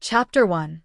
Chapter 1: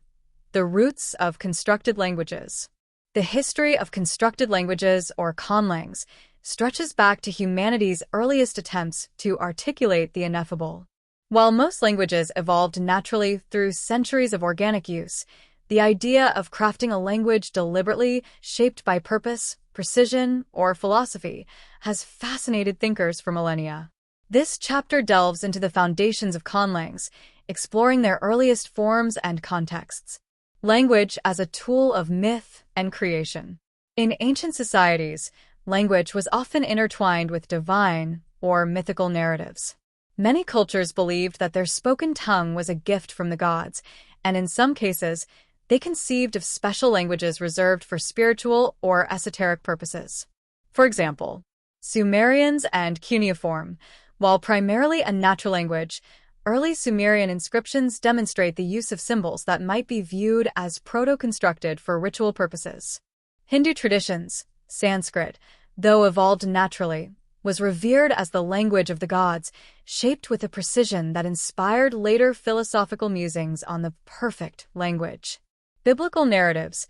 The Roots of Constructed Languages. The history of constructed languages, or Conlangs, stretches back to humanity's earliest attempts to articulate the ineffable. While most languages evolved naturally through centuries of organic use, the idea of crafting a language deliberately, shaped by purpose, precision, or philosophy, has fascinated thinkers for millennia. This chapter delves into the foundations of Conlangs, exploring their earliest forms and contexts. Language as a tool of myth and creation. In ancient societies, language was often intertwined with divine or mythical narratives. Many cultures believed that their spoken tongue was a gift from the gods, and in some cases, they conceived of special languages reserved for spiritual or esoteric purposes. For example, Sumerians and cuneiform, while primarily a natural language, early Sumerian inscriptions demonstrate the use of symbols that might be viewed as proto-constructed for ritual purposes. Hindu traditions, Sanskrit, though evolved naturally, was revered as the language of the gods, shaped with a precision that inspired later philosophical musings on the perfect language. Biblical narratives.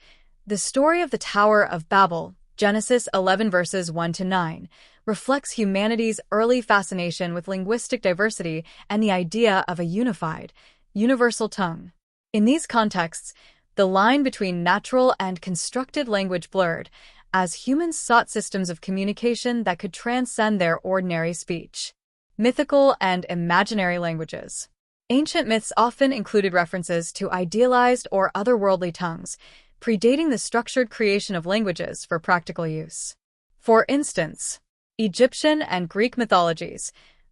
The story of the Tower of Babel, Genesis 11 verses 1-9, reflects humanity's early fascination with linguistic diversity and the idea of a unified, universal tongue. In these contexts, the line between natural and constructed language blurred, as humans sought systems of communication that could transcend their ordinary speech. Mythical and imaginary languages. Ancient myths often included references to idealized or otherworldly tongues, predating the structured creation of languages for practical use. For instance, Egyptian and Greek mythologies.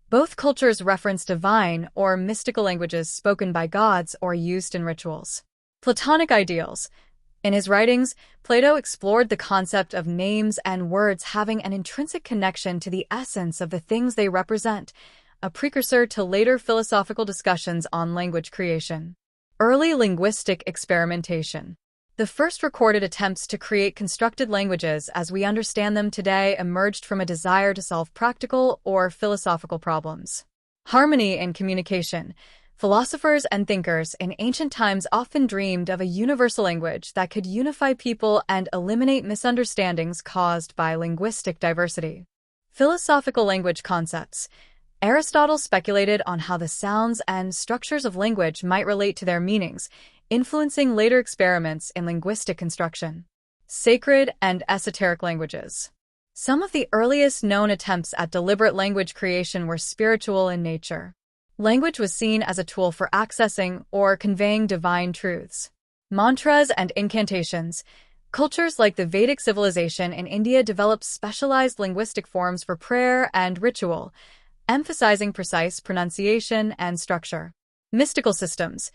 Both cultures reference divine or mystical languages spoken by gods or used in rituals. Platonic ideals. In his writings, Plato explored the concept of names and words having an intrinsic connection to the essence of the things they represent, a precursor to later philosophical discussions on language creation. Early linguistic experimentation. The first recorded attempts to create constructed languages as we understand them today emerged from a desire to solve practical or philosophical problems. Harmony in communication. Philosophers and thinkers in ancient times often dreamed of a universal language that could unify people and eliminate misunderstandings caused by linguistic diversity. Philosophical language concepts. Aristotle speculated on how the sounds and structures of language might relate to their meanings, influencing later experiments in linguistic construction. Sacred and esoteric languages. Some of the earliest known attempts at deliberate language creation were spiritual in nature. Language was seen as a tool for accessing or conveying divine truths. Mantras and incantations. Cultures like the Vedic civilization in India developed specialized linguistic forms for prayer and ritual, emphasizing precise pronunciation and structure. Mystical systems.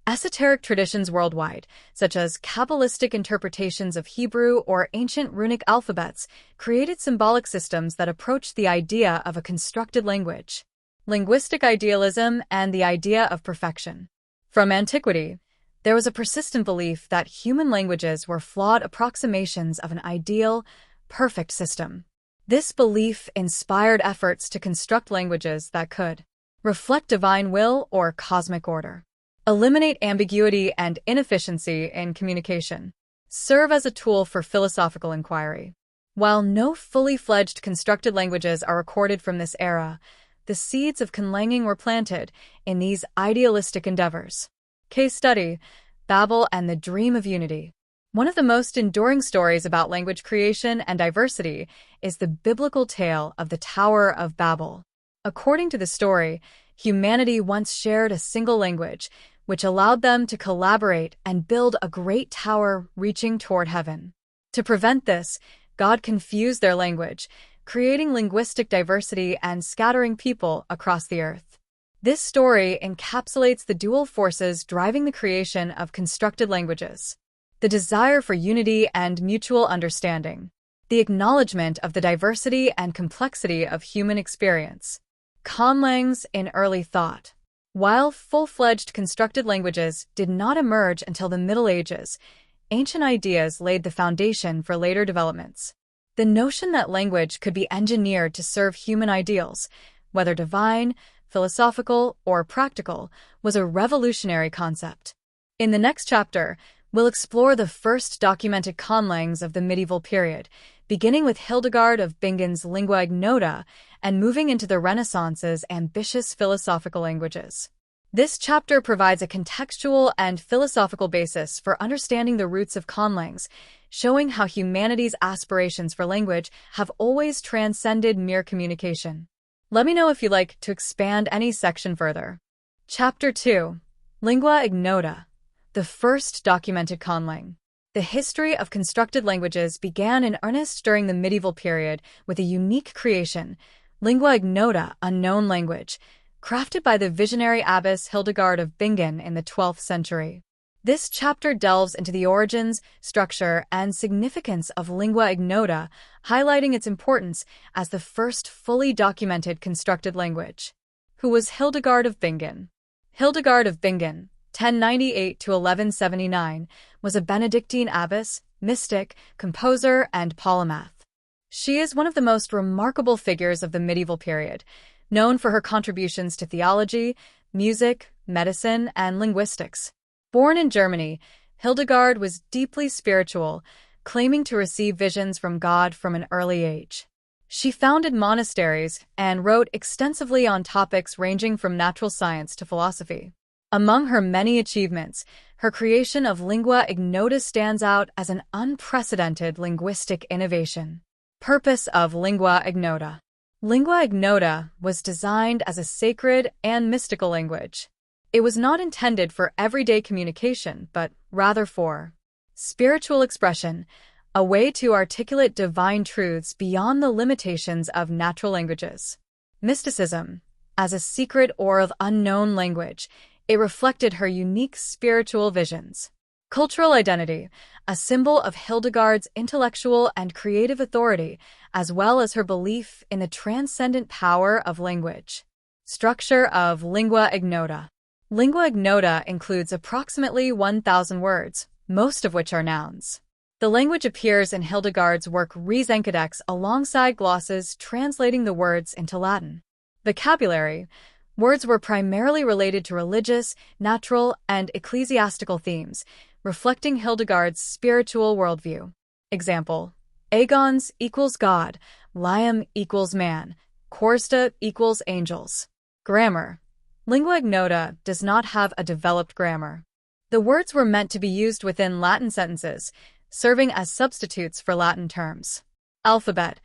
Esoteric traditions worldwide, such as Kabbalistic interpretations of Hebrew or ancient runic alphabets, created symbolic systems that approached the idea of a constructed language. Linguistic idealism and the idea of perfection. From antiquity, there was a persistent belief that human languages were flawed approximations of an ideal, perfect system. This belief inspired efforts to construct languages that could reflect divine will or cosmic order, eliminate ambiguity and inefficiency in communication, serve as a tool for philosophical inquiry. While no fully fledged constructed languages are recorded from this era, the seeds of conlanging were planted in these idealistic endeavors. Case study: Babel and the Dream of Unity. One of the most enduring stories about language creation and diversity is the biblical tale of the Tower of Babel. According to the story, humanity once shared a single language, which allowed them to collaborate and build a great tower reaching toward heaven. To prevent this, God confused their language, creating linguistic diversity and scattering people across the earth. This story encapsulates the dual forces driving the creation of constructed languages: the desire for unity and mutual understanding, the acknowledgement of the diversity and complexity of human experience. Conlangs in early thought. While full-fledged constructed languages did not emerge until the Middle Ages, ancient ideas laid the foundation for later developments. The notion that language could be engineered to serve human ideals, whether divine, philosophical, or practical, was a revolutionary concept. In the next chapter, we'll explore the first documented conlangs of the medieval period, beginning with Hildegard of Bingen's lingua ignota and moving into the Renaissance's ambitious philosophical languages. This chapter provides a contextual and philosophical basis for understanding the roots of conlangs, showing how humanity's aspirations for language have always transcended mere communication. Let me know if you'd like to expand any section further. Chapter 2. Lingua ignota, the first documented conlang. The history of constructed languages began in earnest during the medieval period with a unique creation, lingua ignota, unknown language, crafted by the visionary abbess Hildegard of Bingen in the 12th century. This chapter delves into the origins, structure, and significance of lingua ignota, highlighting its importance as the first fully documented constructed language. Who was Hildegard of Bingen? Hildegard of Bingen, 1098 to 1179, was a Benedictine abbess, mystic, composer, and polymath. She is one of the most remarkable figures of the medieval period, known for her contributions to theology, music, medicine, and linguistics. Born in Germany, Hildegard was deeply spiritual, claiming to receive visions from God from an early age. She founded monasteries and wrote extensively on topics ranging from natural science to philosophy. Among her many achievements, her creation of lingua ignota stands out as an unprecedented linguistic innovation. Purpose of lingua ignota. Lingua ignota was designed as a sacred and mystical language. It was not intended for everyday communication, but rather for spiritual expression, a way to articulate divine truths beyond the limitations of natural languages. Mysticism. As a secret or of unknown language, it reflected her unique spiritual visions. Cultural identity, a symbol of Hildegard's intellectual and creative authority, as well as her belief in the transcendent power of language. Structure of lingua ignota. Lingua ignota includes approximately 1,000 words, most of which are nouns. The language appears in Hildegard's work Res Encodex alongside glosses translating the words into Latin. Vocabulary. Words were primarily related to religious, natural, and ecclesiastical themes, reflecting Hildegard's spiritual worldview. Example: agons equals God, liam equals man, chorsta equals angels. Grammar. Lingua ignota does not have a developed grammar. The words were meant to be used within Latin sentences, serving as substitutes for Latin terms. Alphabet.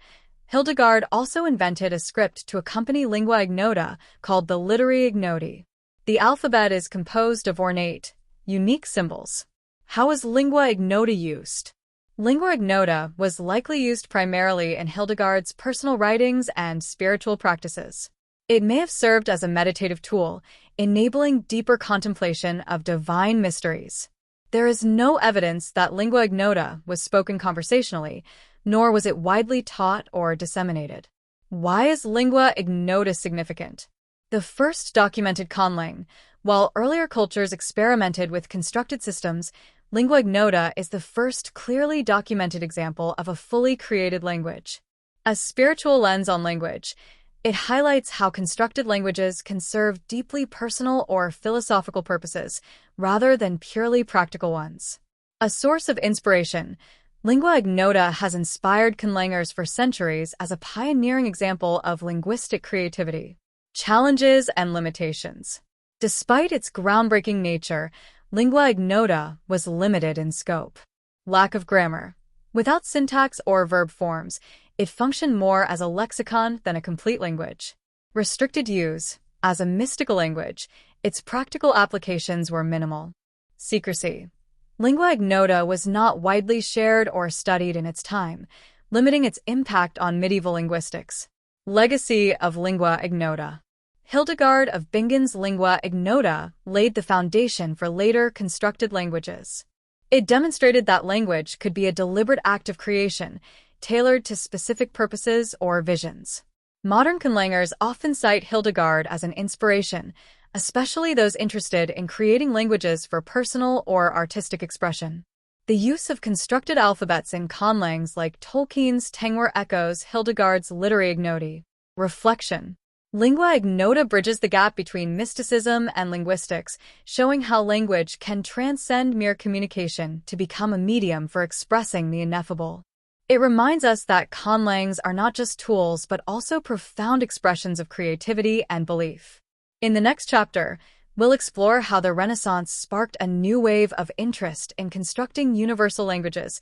Hildegard also invented a script to accompany lingua ignota called the Literae Ignoti. The alphabet is composed of ornate, unique symbols. How is lingua ignota used? Lingua ignota was likely used primarily in Hildegard's personal writings and spiritual practices. It may have served as a meditative tool, enabling deeper contemplation of divine mysteries. There is no evidence that lingua ignota was spoken conversationally, nor was it widely taught or disseminated. Why is lingua ignota significant? The first documented conlang. While earlier cultures experimented with constructed systems, lingua ignota is the first clearly documented example of a fully created language. A spiritual lens on language, it highlights how constructed languages can serve deeply personal or philosophical purposes, rather than purely practical ones. A source of inspiration, lingua ignota has inspired conlangers for centuries as a pioneering example of linguistic creativity. Challenges and limitations. Despite its groundbreaking nature, lingua ignota was limited in scope. Lack of grammar. Without syntax or verb forms, it functioned more as a lexicon than a complete language. Restricted use. As a mystical language, its practical applications were minimal. Secrecy. Lingua ignota was not widely shared or studied in its time, limiting its impact on medieval linguistics. Legacy of lingua ignota. Hildegard of Bingen's lingua ignota laid the foundation for later constructed languages. It demonstrated that language could be a deliberate act of creation, tailored to specific purposes or visions. Modern conlangers often cite Hildegard as an inspiration, especially those interested in creating languages for personal or artistic expression. The use of constructed alphabets in conlangs like Tolkien's Tengwar echoes Hildegard's Literae Ignoti. Reflection. Lingua ignota bridges the gap between mysticism and linguistics, showing how language can transcend mere communication to become a medium for expressing the ineffable. It reminds us that conlangs are not just tools but also profound expressions of creativity and belief. In the next chapter, we'll explore how the Renaissance sparked a new wave of interest in constructing universal languages,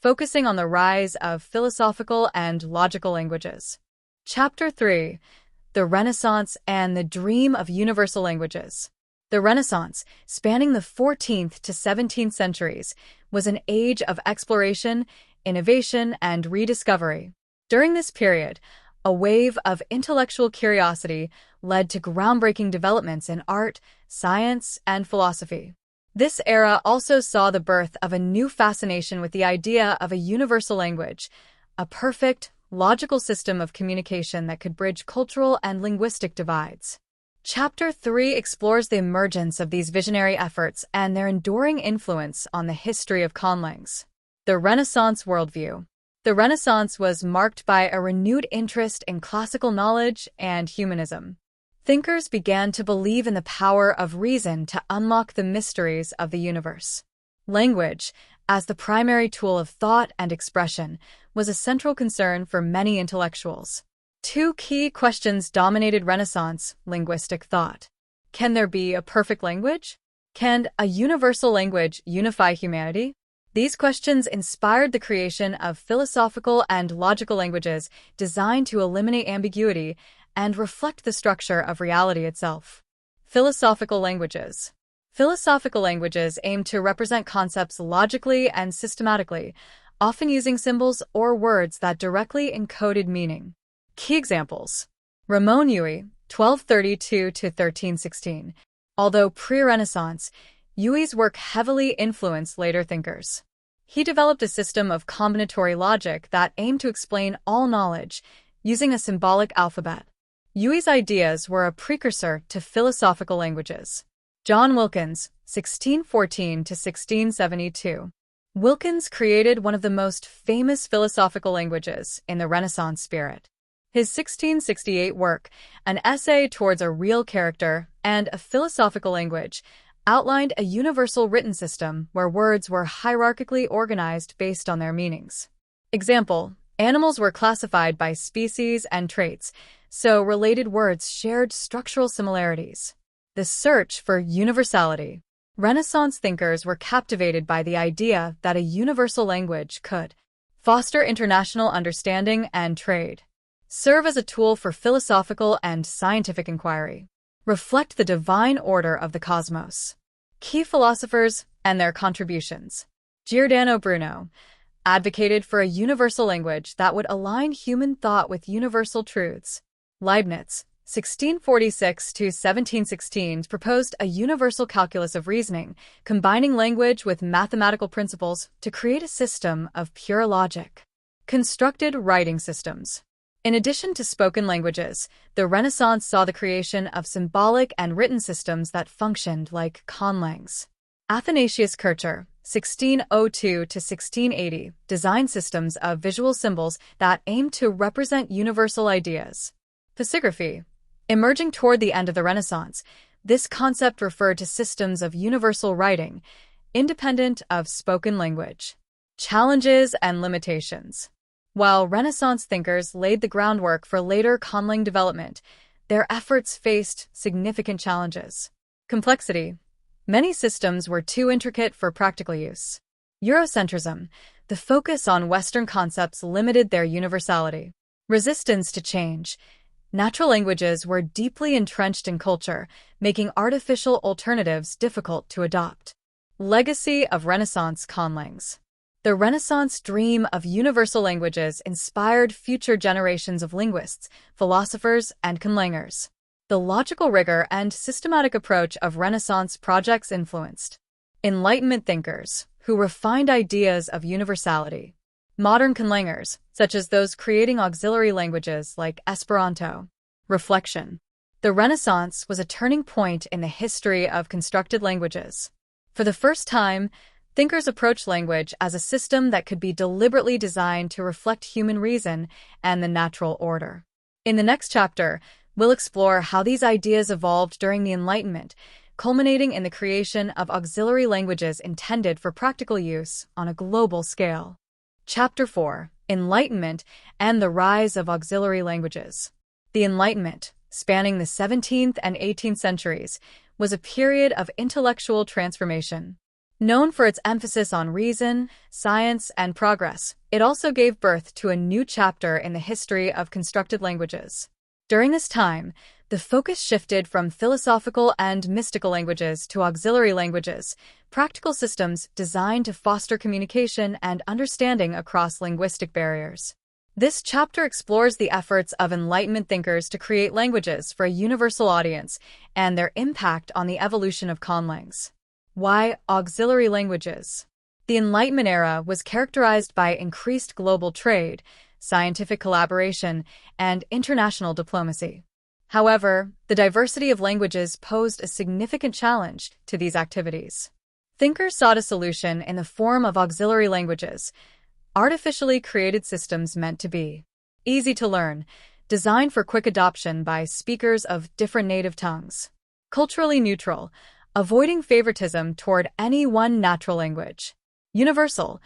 focusing on the rise of philosophical and logical languages. Chapter 3: The Renaissance and the Dream of Universal Languages. The Renaissance, spanning the 14th to 17th centuries, was an age of exploration, innovation, and rediscovery. During this period, a wave of intellectual curiosity led to groundbreaking developments in art, science, and philosophy. This era also saw the birth of a new fascination with the idea of a universal language, a perfect, logical system of communication that could bridge cultural and linguistic divides. Chapter 3 explores the emergence of these visionary efforts and their enduring influence on the history of conlangs. The Renaissance worldview. The Renaissance was marked by a renewed interest in classical knowledge and humanism. Thinkers began to believe in the power of reason to unlock the mysteries of the universe. Language, as the primary tool of thought and expression, was a central concern for many intellectuals. Two key questions dominated Renaissance linguistic thought. Can there be a perfect language? Can a universal language unify humanity? These questions inspired the creation of philosophical and logical languages designed to eliminate ambiguity and reflect the structure of reality itself. Philosophical languages. Philosophical languages aim to represent concepts logically and systematically, often using symbols or words that directly encoded meaning. Key examples: Ramon Llull, 1232–1316. Although pre-Renaissance, Llull's work heavily influenced later thinkers. He developed a system of combinatory logic that aimed to explain all knowledge using a symbolic alphabet. Llull's ideas were a precursor to philosophical languages. John Wilkins, 1614–1672. Wilkins created one of the most famous philosophical languages in the Renaissance spirit. His 1668 work, An Essay Towards a Real Character and a Philosophical Language, outlined a universal written system where words were hierarchically organized based on their meanings. Example: animals were classified by species and traits, so related words shared structural similarities. The search for universality. Renaissance thinkers were captivated by the idea that a universal language could foster international understanding and trade, serve as a tool for philosophical and scientific inquiry, reflect the divine order of the cosmos. Key philosophers and their contributions. Giordano Bruno advocated for a universal language that would align human thought with universal truths. Leibniz, 1646–1716, proposed a universal calculus of reasoning, combining language with mathematical principles to create a system of pure logic. Constructed writing systems. In addition to spoken languages, the Renaissance saw the creation of symbolic and written systems that functioned like conlangs. Athanasius Kircher, 1602–1680, designed systems of visual symbols that aimed to represent universal ideas. Pisigraphy. Emerging toward the end of the Renaissance, this concept referred to systems of universal writing, independent of spoken language. Challenges and limitations. While Renaissance thinkers laid the groundwork for later conlang development, their efforts faced significant challenges. Complexity. Many systems were too intricate for practical use. Eurocentrism. The focus on Western concepts limited their universality. Resistance to change. Natural languages were deeply entrenched in culture, making artificial alternatives difficult to adopt. Legacy of Renaissance conlangs. The Renaissance dream of universal languages inspired future generations of linguists, philosophers, and conlangers. The logical rigor and systematic approach of Renaissance projects influenced Enlightenment thinkers, who refined ideas of universality. Modern conlangers, such as those creating auxiliary languages like Esperanto. Reflection. The Renaissance was a turning point in the history of constructed languages. For the first time, thinkers approached language as a system that could be deliberately designed to reflect human reason and the natural order. In the next chapter, We'll explore how these ideas evolved during the Enlightenment, culminating in the creation of auxiliary languages intended for practical use on a global scale. Chapter 4: Enlightenment and the Rise of Auxiliary Languages. The Enlightenment, spanning the 17th and 18th centuries, was a period of intellectual transformation. Known for its emphasis on reason, science, and progress, it also gave birth to a new chapter in the history of constructed languages. During this time, the focus shifted from philosophical and mystical languages to auxiliary languages, practical systems designed to foster communication and understanding across linguistic barriers. This chapter explores the efforts of Enlightenment thinkers to create languages for a universal audience and their impact on the evolution of Conlangs. Why auxiliary languages? The Enlightenment era was characterized by increased global trade, scientific collaboration, and international diplomacy. However, the diversity of languages posed a significant challenge to these activities. Thinkers sought a solution in the form of auxiliary languages, artificially created systems meant to be easy to learn, designed for quick adoption by speakers of different native tongues. Culturally neutral, avoiding favoritism toward any one natural language. Universal,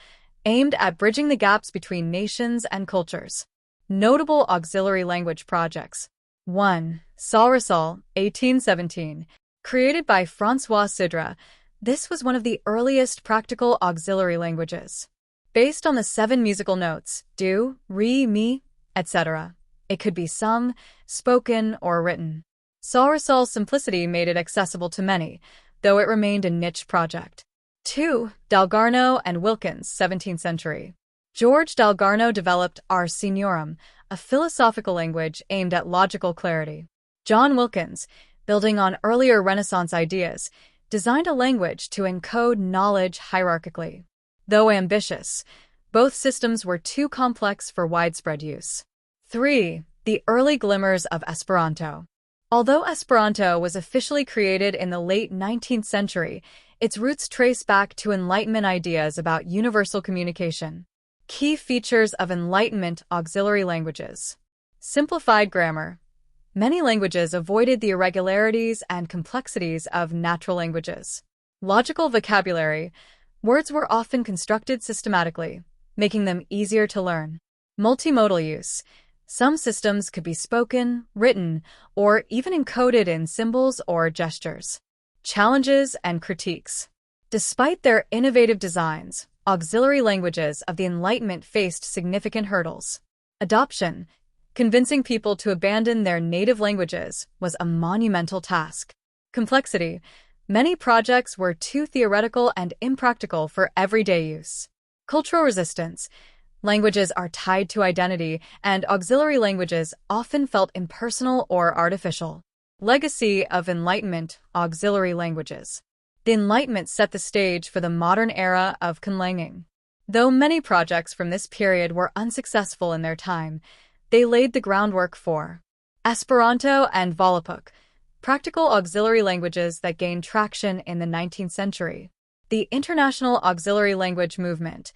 aimed at bridging the gaps between nations and cultures. Notable auxiliary language projects. 1. Saurasol, 1817. Created by François Sidra, this was one of the earliest practical auxiliary languages. Based on the 7 musical notes, do, re, mi, etc., it could be sung, spoken, or written. Saurasol's simplicity made it accessible to many, though it remained a niche project. 2. Dalgarno and Wilkins, 17th century. George Dalgarno developed Ars Signorum, a philosophical language aimed at logical clarity. John Wilkins, building on earlier Renaissance ideas, designed a language to encode knowledge hierarchically. Though ambitious, both systems were too complex for widespread use. 3. The early glimmers of Esperanto. Although Esperanto was officially created in the late 19th century, its roots trace back to Enlightenment ideas about universal communication. Key features of Enlightenment auxiliary languages. Simplified grammar. Many languages avoided the irregularities and complexities of natural languages. Logical vocabulary. Words were often constructed systematically, making them easier to learn. Multimodal use. Some systems could be spoken, written, or even encoded in symbols or gestures. Challenges and critiques. Despite their innovative designs, auxiliary languages of the Enlightenment faced significant hurdles. Adoption. Convincing people to abandon their native languages was a monumental task. Complexity. Many projects were too theoretical and impractical for everyday use. Cultural resistance. Languages are tied to identity, and auxiliary languages often felt impersonal or artificial. Legacy of Enlightenment auxiliary languages. The Enlightenment set the stage for the modern era of conlanging. Though many projects from this period were unsuccessful in their time, they laid the groundwork for Esperanto and Volapük, practical auxiliary languages that gained traction in the 19th century. The International Auxiliary Language Movement,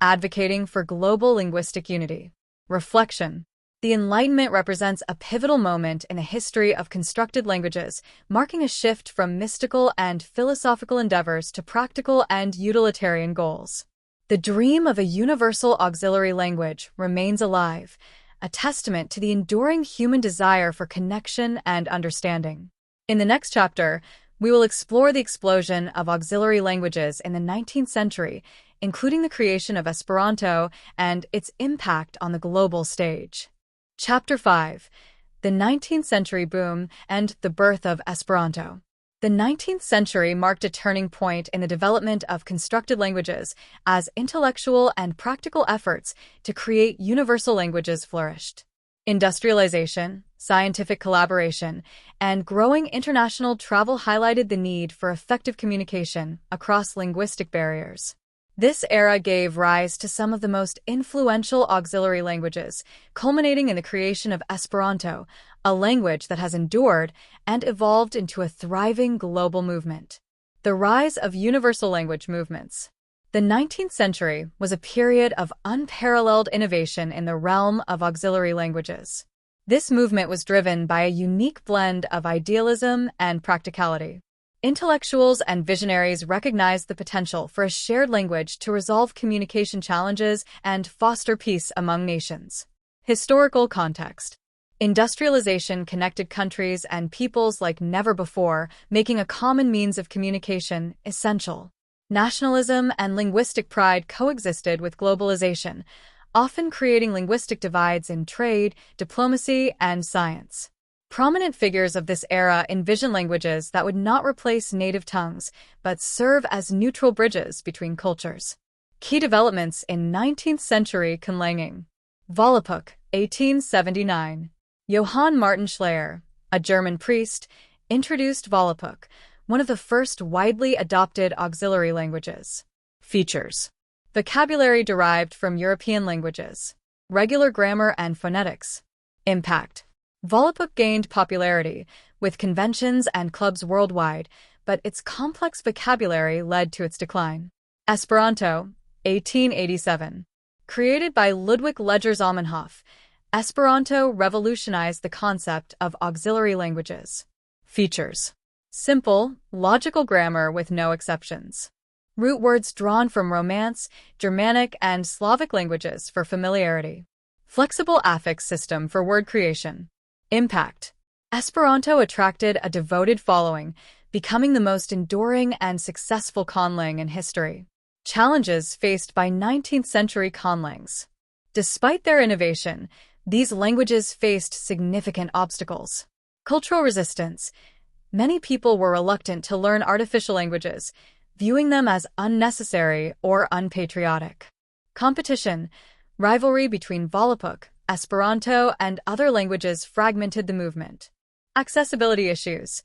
advocating for global linguistic unity. Reflection. The Enlightenment represents a pivotal moment in the history of constructed languages, marking a shift from mystical and philosophical endeavors to practical and utilitarian goals. The dream of a universal auxiliary language remains alive, a testament to the enduring human desire for connection and understanding. In the next chapter, we will explore the explosion of auxiliary languages in the 19th century, including the creation of Esperanto and its impact on the global stage. Chapter 5: The 19th Century Boom and the Birth of Esperanto. The 19th century marked a turning point in the development of constructed languages as intellectual and practical efforts to create universal languages flourished. Industrialization, scientific collaboration, and growing international travel highlighted the need for effective communication across linguistic barriers. This era gave rise to some of the most influential auxiliary languages, culminating in the creation of Esperanto, a language that has endured and evolved into a thriving global movement. The rise of universal language movements. The 19th century was a period of unparalleled innovation in the realm of auxiliary languages. This movement was driven by a unique blend of idealism and practicality. Intellectuals and visionaries recognized the potential for a shared language to resolve communication challenges and foster peace among nations. Historical context. Industrialization connected countries and peoples like never before, making a common means of communication essential. Nationalism and linguistic pride coexisted with globalization, often creating linguistic divides in trade, diplomacy, and science. Prominent figures of this era envisioned languages that would not replace native tongues, but serve as neutral bridges between cultures. Key developments in 19th century Conlangs. Volapük, 1879. Johann Martin Schleyer, a German priest, introduced Volapük, one of the first widely adopted auxiliary languages. Features. Vocabulary derived from European languages. Regular grammar and phonetics. Impact. Volapük gained popularity, with conventions and clubs worldwide, but its complex vocabulary led to its decline. Esperanto, 1887. Created by Ludwig Legere-Zamenhof, Esperanto revolutionized the concept of auxiliary languages. Features. Simple, logical grammar with no exceptions. Root words drawn from Romance, Germanic, and Slavic languages for familiarity. Flexible affix system for word creation. Impact. Esperanto attracted a devoted following, becoming the most enduring and successful conlang in history. Challenges faced by 19th century conlangs. Despite their innovation, these languages faced significant obstacles. Cultural resistance. Many people were reluctant to learn artificial languages, viewing them as unnecessary or unpatriotic. Competition. Rivalry between Volapük, Esperanto, and other languages fragmented the movement. Accessibility issues.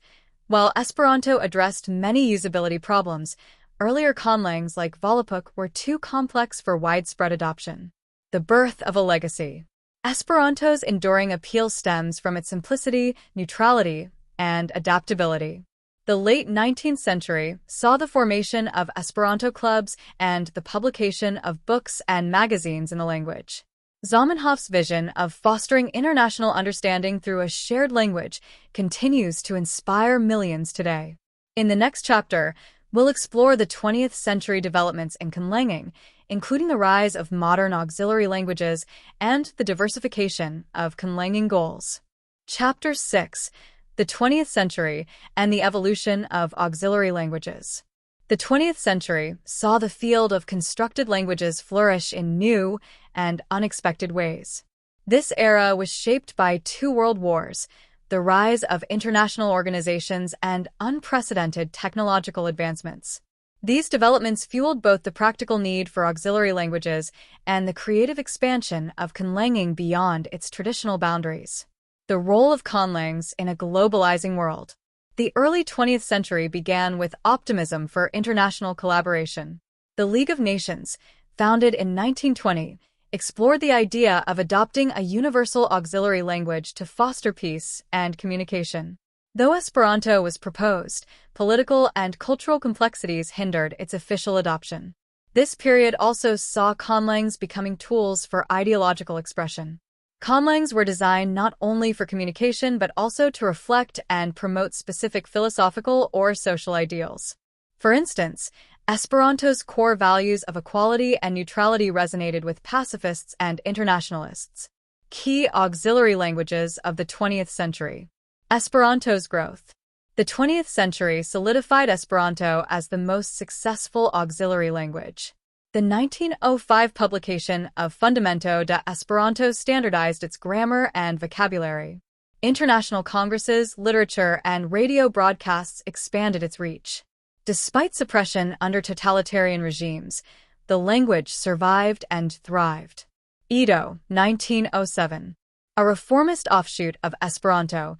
While Esperanto addressed many usability problems, earlier conlangs like Volapük were too complex for widespread adoption. The birth of a legacy. Esperanto's enduring appeal stems from its simplicity, neutrality, and adaptability. The late 19th century saw the formation of Esperanto clubs and the publication of books and magazines in the language. Zamenhof's vision of fostering international understanding through a shared language continues to inspire millions today. In the next chapter, we'll explore the 20th century developments in conlanging, including the rise of modern auxiliary languages and the diversification of conlanging goals. Chapter 6. The 20th century and the evolution of auxiliary languages. The 20th century saw the field of constructed languages flourish in new and unexpected ways. This era was shaped by two world wars, the rise of international organizations, and unprecedented technological advancements. These developments fueled both the practical need for auxiliary languages and the creative expansion of conlanging beyond its traditional boundaries. The role of conlangs in a globalizing world. The early 20th century began with optimism for international collaboration. The League of Nations, founded in 1920, explored the idea of adopting a universal auxiliary language to foster peace and communication. Though Esperanto was proposed, political and cultural complexities hindered its official adoption. This period also saw conlangs becoming tools for ideological expression. Conlangs were designed not only for communication but also to reflect and promote specific philosophical or social ideals. For instance, Esperanto's core values of equality and neutrality resonated with pacifists and internationalists. Key auxiliary languages of the 20th century. Esperanto's growth. The 20th century solidified Esperanto as the most successful auxiliary language. The 1905 publication of Fundamento de Esperanto standardized its grammar and vocabulary. International congresses, literature, and radio broadcasts expanded its reach. Despite suppression under totalitarian regimes, the language survived and thrived. Edo, 1907. A reformist offshoot of Esperanto,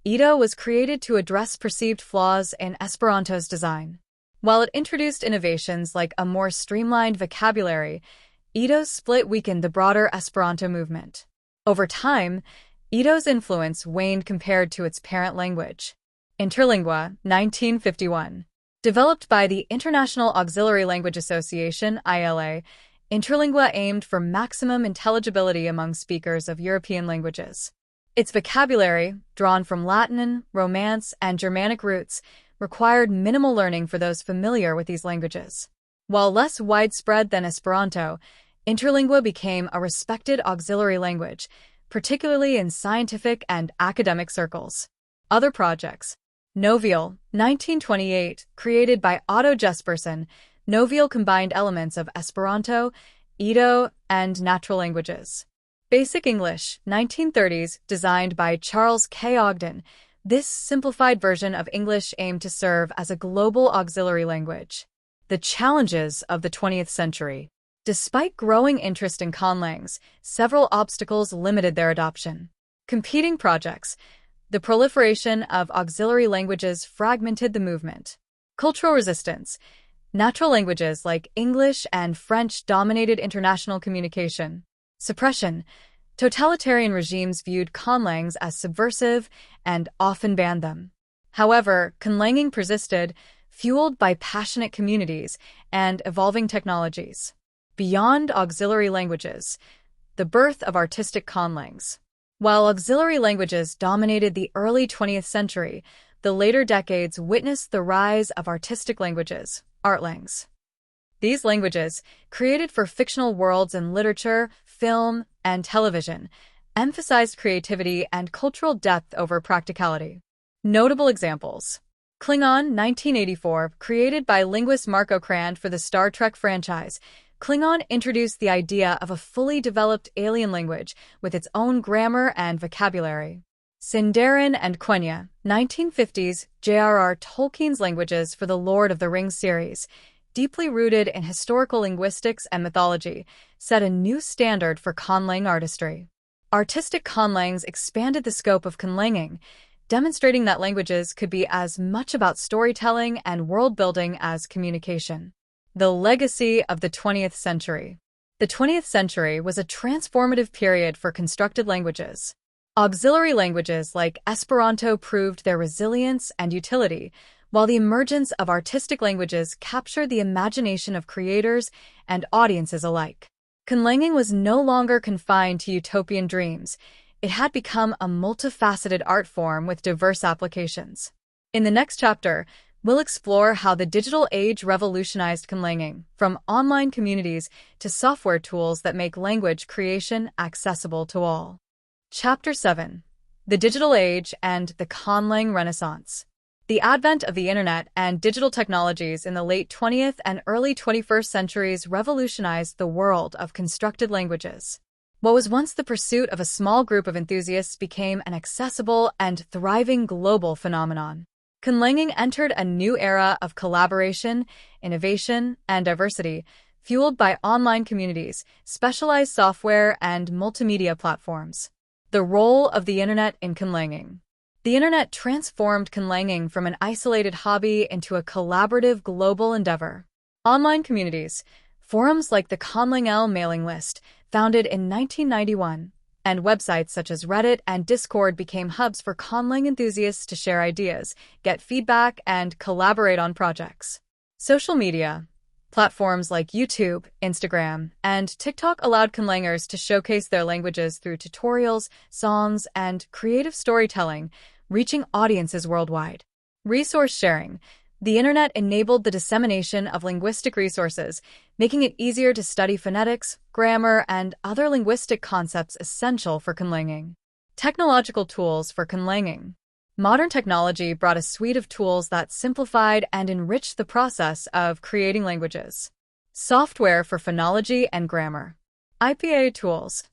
Edo was created to address perceived flaws in Esperanto's design. While it introduced innovations like a more streamlined vocabulary, Edo's split weakened the broader Esperanto movement. Over time, Edo's influence waned compared to its parent language. Interlingua, 1951. Developed by the International Auxiliary Language Association, ILA, Interlingua aimed for maximum intelligibility among speakers of European languages. Its vocabulary, drawn from Latin, Romance, and Germanic roots, required minimal learning for those familiar with these languages. While less widespread than Esperanto, interlingua became a respected auxiliary language, particularly in scientific and academic circles. Other projects. Noviel, 1928, created by Otto Jespersen, Noviel combined elements of Esperanto, Edo, and natural languages. Basic English, 1930s, designed by Charles K. Ogden. This simplified version of English aimed to serve as a global auxiliary language. The challenges of the 20th century. Despite growing interest in Conlangs, several obstacles limited their adoption. Competing projects. The proliferation of auxiliary languages fragmented the movement. Cultural resistance. Natural languages like English and French dominated international communication. Suppression. Totalitarian regimes viewed conlangs as subversive and often banned them. However, conlanging persisted, fueled by passionate communities and evolving technologies. Beyond auxiliary languages, the birth of artistic conlangs. While auxiliary languages dominated the early 20th century, the later decades witnessed the rise of artistic languages, artlangs. These languages, created for fictional worlds in literature, film, and television, emphasized creativity and cultural depth over practicality. Notable examples. Klingon, 1984, created by linguist Marco Crand for the Star Trek franchise. Klingon introduced the idea of a fully developed alien language with its own grammar and vocabulary. Sindarin and Quenya, 1950s, J.R.R. Tolkien's languages for the Lord of the Rings series, deeply rooted in historical linguistics and mythology, set a new standard for conlang artistry. Artistic conlangs expanded the scope of conlanging, demonstrating that languages could be as much about storytelling and world-building as communication. The legacy of the 20th century. The 20th century was a transformative period for constructed languages. Auxiliary languages like Esperanto proved their resilience and utility, while the emergence of artistic languages captured the imagination of creators and audiences alike. Conlanging was no longer confined to utopian dreams. It had become a multifaceted art form with diverse applications. In the next chapter, we'll explore how the digital age revolutionized conlanging, from online communities to software tools that make language creation accessible to all. Chapter 7. The Digital Age and the Conlang Renaissance. The advent of the Internet and digital technologies in the late 20th and early 21st centuries revolutionized the world of constructed languages. What was once the pursuit of a small group of enthusiasts became an accessible and thriving global phenomenon. Conlanging entered a new era of collaboration, innovation, and diversity, fueled by online communities, specialized software, and multimedia platforms. The role of the Internet in conlanging. The Internet transformed conlanging from an isolated hobby into a collaborative global endeavor. Online communities, forums like the Conlang mailing list, founded in 1991, and websites such as Reddit and Discord became hubs for conlang enthusiasts to share ideas, get feedback, and collaborate on projects. Social media. Platforms like YouTube, Instagram, and TikTok allowed conlangers to showcase their languages through tutorials, songs, and creative storytelling, reaching audiences worldwide. Resource sharing. The Internet enabled the dissemination of linguistic resources, making it easier to study phonetics, grammar, and other linguistic concepts essential for conlanging. Technological tools for conlanging. Modern technology brought a suite of tools that simplified and enriched the process of creating languages. Software for phonology and grammar. IPA tools.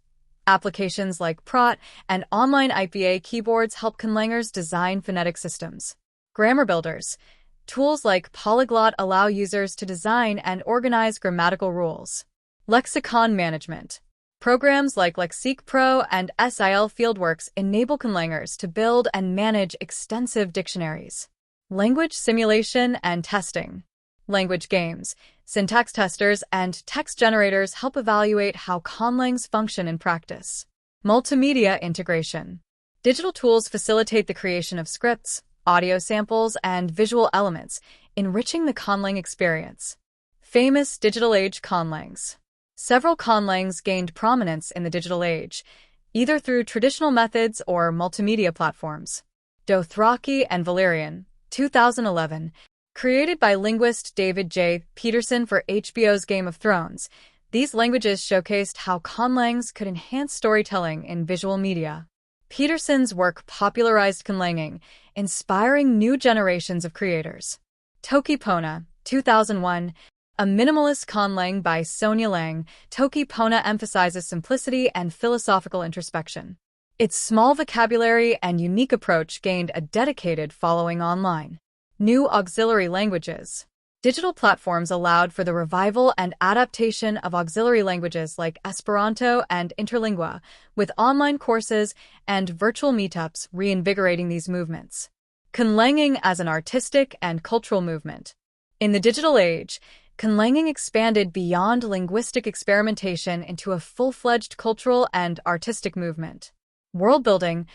Applications like Prot and online IPA keyboards help conlangers design phonetic systems. Grammar builders. Tools like Polyglot allow users to design and organize grammatical rules. Lexicon management. Programs like Lexique Pro and SIL Fieldworks enable conlangers to build and manage extensive dictionaries. Language simulation and testing. Language games, syntax testers, and text generators help evaluate how conlangs function in practice. Multimedia integration. Digital tools facilitate the creation of scripts, audio samples, and visual elements, enriching the conlang experience. Famous digital age conlangs. Several conlangs gained prominence in the digital age. either through traditional methods or multimedia platforms. Dothraki and Valyrian, 2011. Created by linguist David J. Peterson for HBO's Game of Thrones, these languages showcased how conlangs could enhance storytelling in visual media. Peterson's work popularized conlanging, inspiring new generations of creators. Toki Pona, 2001. A minimalist conlang by Sonia Lang, Toki Pona emphasizes simplicity and philosophical introspection. Its small vocabulary and unique approach gained a dedicated following online. New auxiliary languages. Digital platforms allowed for the revival and adaptation of auxiliary languages like Esperanto and Interlingua, with online courses and virtual meetups reinvigorating these movements. Conlanging as an artistic and cultural movement. In the digital age, conlanging expanded beyond linguistic experimentation into a full-fledged cultural and artistic movement. World-building.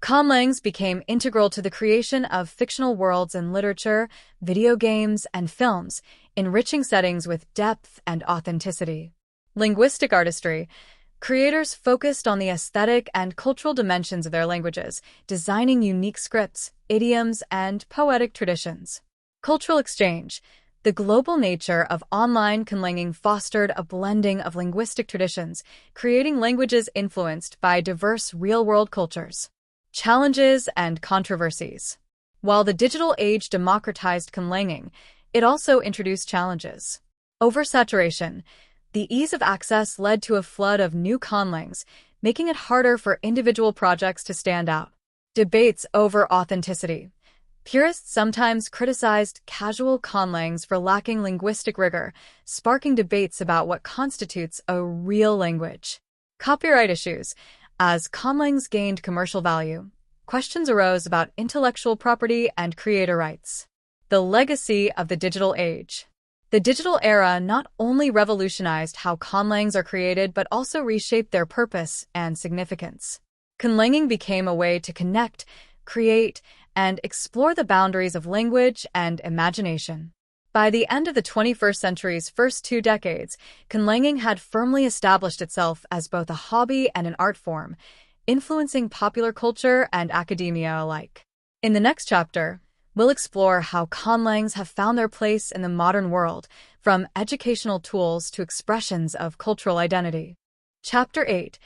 Conlangs became integral to the creation of fictional worlds in literature, video games, and films, enriching settings with depth and authenticity. Linguistic artistry. Creators focused on the aesthetic and cultural dimensions of their languages, designing unique scripts, idioms, and poetic traditions. Cultural exchange. The global nature of online conlanging fostered a blending of linguistic traditions, creating languages influenced by diverse real-world cultures. Challenges and controversies. While the digital age democratized conlanging, it also introduced challenges. Oversaturation. The ease of access led to a flood of new conlangs, making it harder for individual projects to stand out. Debates over authenticity. Purists sometimes criticized casual conlangs for lacking linguistic rigor, sparking debates about what constitutes a real language. Copyright issues. As conlangs gained commercial value, questions arose about intellectual property and creator rights. The legacy of the digital age. The digital era not only revolutionized how conlangs are created but also reshaped their purpose and significance. Conlanging became a way to connect, create, and explore the boundaries of language and imagination. By the end of the 21st century's first 2 decades, conlanging had firmly established itself as both a hobby and an art form, influencing popular culture and academia alike. In the next chapter, we'll explore how conlangs have found their place in the modern world, from educational tools to expressions of cultural identity. Chapter 8.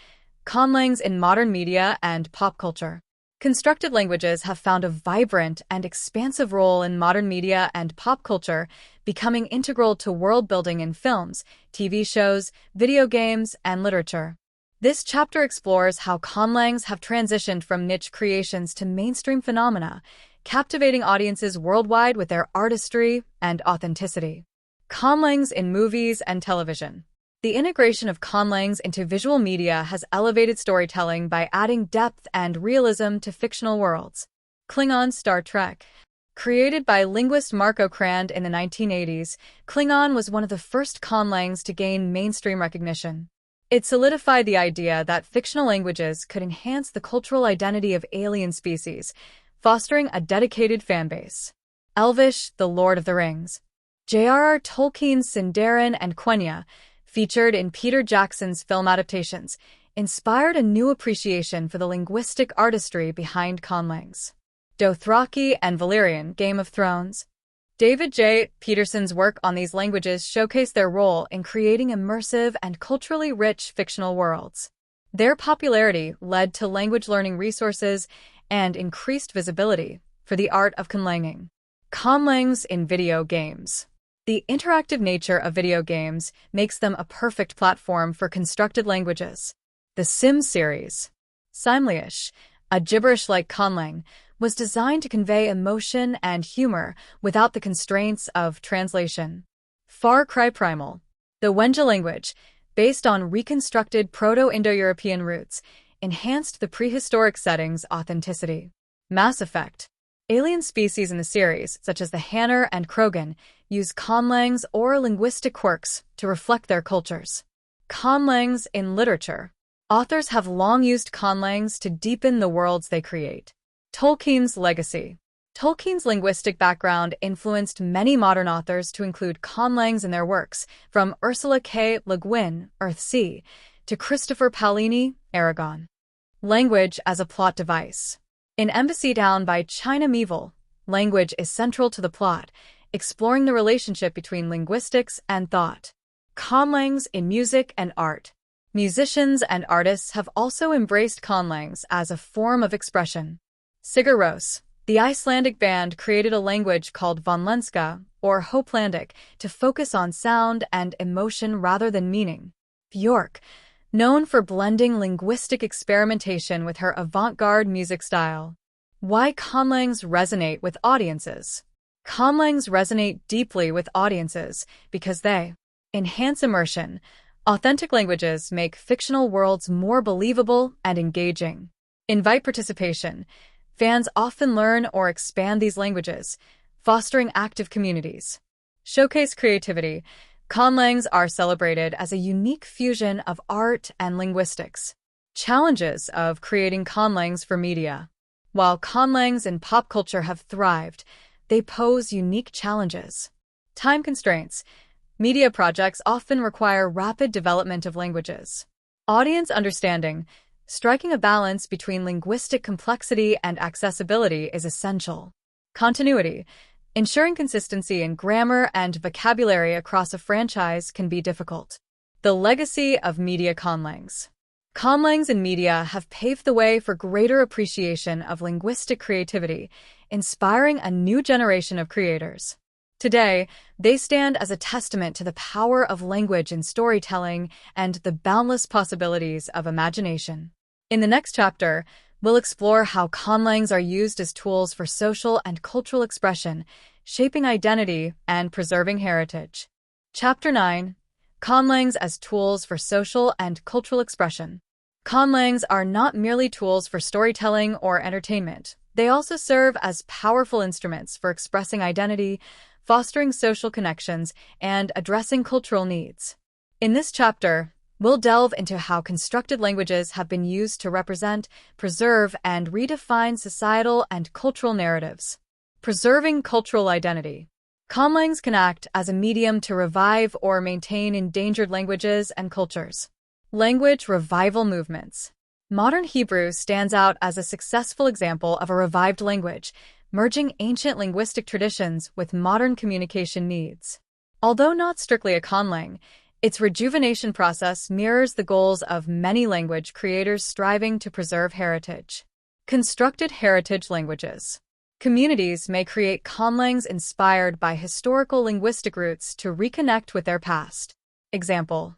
Conlangs in Modern Media and Pop Culture. Constructed languages have found a vibrant and expansive role in modern media and pop culture, becoming integral to world-building in films, TV shows, video games, and literature. This chapter explores how conlangs have transitioned from niche creations to mainstream phenomena, captivating audiences worldwide with their artistry and authenticity. Conlangs in movies and television. The integration of conlangs into visual media has elevated storytelling by adding depth and realism to fictional worlds. Klingon Star Trek. Created by linguist Marco Crand in the 1980s, Klingon was one of the first conlangs to gain mainstream recognition. It solidified the idea that fictional languages could enhance the cultural identity of alien species, fostering a dedicated fanbase. Elvish, The Lord of the Rings. J.R.R. Tolkien's Sindarin and Quenya, featured in Peter Jackson's film adaptations, inspired a new appreciation for the linguistic artistry behind conlangs. Dothraki and Valyrian, Game of Thrones. David J. Peterson's work on these languages showcased their role in creating immersive and culturally rich fictional worlds. Their popularity led to language learning resources and increased visibility for the art of conlanging. Conlangs in video games. The interactive nature of video games makes them a perfect platform for constructed languages. The Sims series. Simlish, a gibberish-like conlang, was designed to convey emotion and humor without the constraints of translation. Far Cry Primal. The Wenja language, based on reconstructed Proto-Indo-European roots, enhanced the prehistoric setting's authenticity. Mass Effect. Alien species in the series, such as the Hanner and Krogan, use conlangs or linguistic quirks to reflect their cultures. Conlangs in literature. Authors have long used conlangs to deepen the worlds they create. Tolkien's legacy. Tolkien's linguistic background influenced many modern authors to include conlangs in their works, from Ursula K. Le Guin, Earthsea, to Christopher Paolini, Aragon. Language as a plot device. In Embassy Down by China Miéville, language is central to the plot, exploring the relationship between linguistics and thought. Conlangs in music and art. Musicians and artists have also embraced conlangs as a form of expression. Sigur Rós, the Icelandic band, created a language called vonlenska, or Hoplandic, to focus on sound and emotion rather than meaning. Björk, known for blending linguistic experimentation with her avant-garde music style. Why conlangs resonate with audiences. Conlangs resonate deeply with audiences because they enhance immersion. Authentic languages make fictional worlds more believable and engaging. Invite participation. Fans often learn or expand these languages, fostering active communities. Showcase creativity. Conlangs are celebrated as a unique fusion of art and linguistics. Challenges of creating conlangs for media. While conlangs in pop culture have thrived, they pose unique challenges. Time constraints. Media projects often require rapid development of languages. Audience understanding. Striking a balance between linguistic complexity and accessibility is essential. Continuity. Ensuring consistency in grammar and vocabulary across a franchise can be difficult. The legacy of media conlangs. Conlangs in media have paved the way for greater appreciation of linguistic creativity, inspiring a new generation of creators. Today, they stand as a testament to the power of language in storytelling and the boundless possibilities of imagination. In the next chapter, we'll explore how conlangs are used as tools for social and cultural expression, shaping identity and preserving heritage. Chapter 9. Conlangs as tools for social and cultural expression. Conlangs are not merely tools for storytelling or entertainment. They also serve as powerful instruments for expressing identity, fostering social connections, and addressing cultural needs. In this chapter, we'll delve into how constructed languages have been used to represent, preserve, and redefine societal and cultural narratives. Preserving cultural identity. Conlangs can act as a medium to revive or maintain endangered languages and cultures. Language revival movements. Modern Hebrew stands out as a successful example of a revived language, merging ancient linguistic traditions with modern communication needs. Although not strictly a conlang, its rejuvenation process mirrors the goals of many language creators striving to preserve heritage. Constructed heritage languages. Communities may create conlangs inspired by historical linguistic roots to reconnect with their past. Example: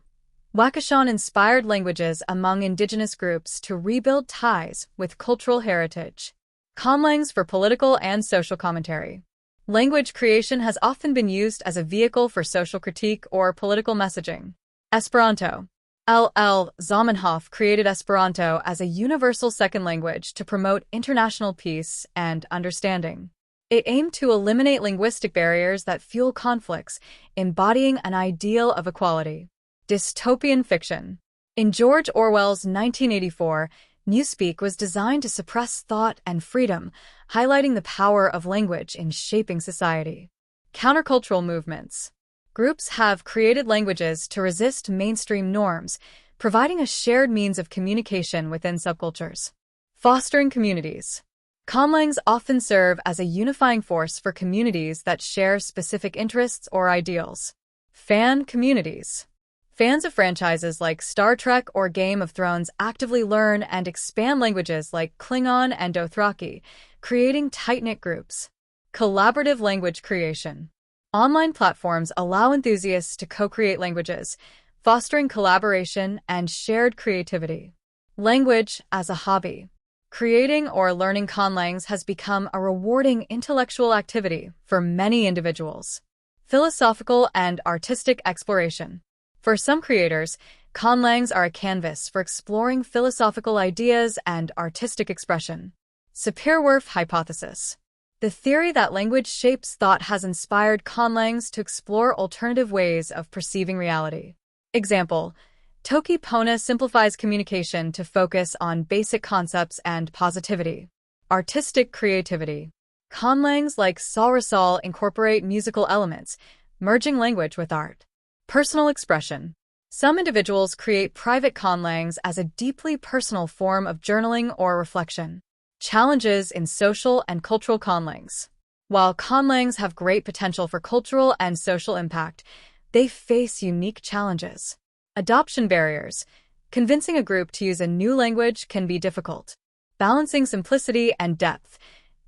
Wakashan-inspired languages among indigenous groups to rebuild ties with cultural heritage. Conlangs for political and social commentary. Language creation has often been used as a vehicle for social critique or political messaging. Esperanto. L.L. Zamenhof created Esperanto as a universal second language to promote international peace and understanding. It aimed to eliminate linguistic barriers that fuel conflicts, embodying an ideal of equality. Dystopian fiction. In George Orwell's 1984, Newspeak was designed to suppress thought and freedom, highlighting the power of language in shaping society. Countercultural movements. Groups have created languages to resist mainstream norms, providing a shared means of communication within subcultures. Fostering communities. Conlangs often serve as a unifying force for communities that share specific interests or ideals. Fan communities. Fans of franchises like Star Trek or Game of Thrones actively learn and expand languages like Klingon and Dothraki, creating tight-knit groups. Collaborative language creation. Online platforms allow enthusiasts to co-create languages, fostering collaboration and shared creativity. Language as a hobby. Creating or learning conlangs has become a rewarding intellectual activity for many individuals. Philosophical and artistic exploration. For some creators, conlangs are a canvas for exploring philosophical ideas and artistic expression. Sapir-Whorf hypothesis. The theory that language shapes thought has inspired conlangs to explore alternative ways of perceiving reality. Example: Toki Pona simplifies communication to focus on basic concepts and positivity. Artistic creativity. Conlangs like Salrasal incorporate musical elements, merging language with art. Personal expression. Some individuals create private conlangs as a deeply personal form of journaling or reflection. Challenges in social and cultural conlangs. While conlangs have great potential for cultural and social impact, they face unique challenges. Adoption barriers. Convincing a group to use a new language can be difficult. Balancing simplicity and depth.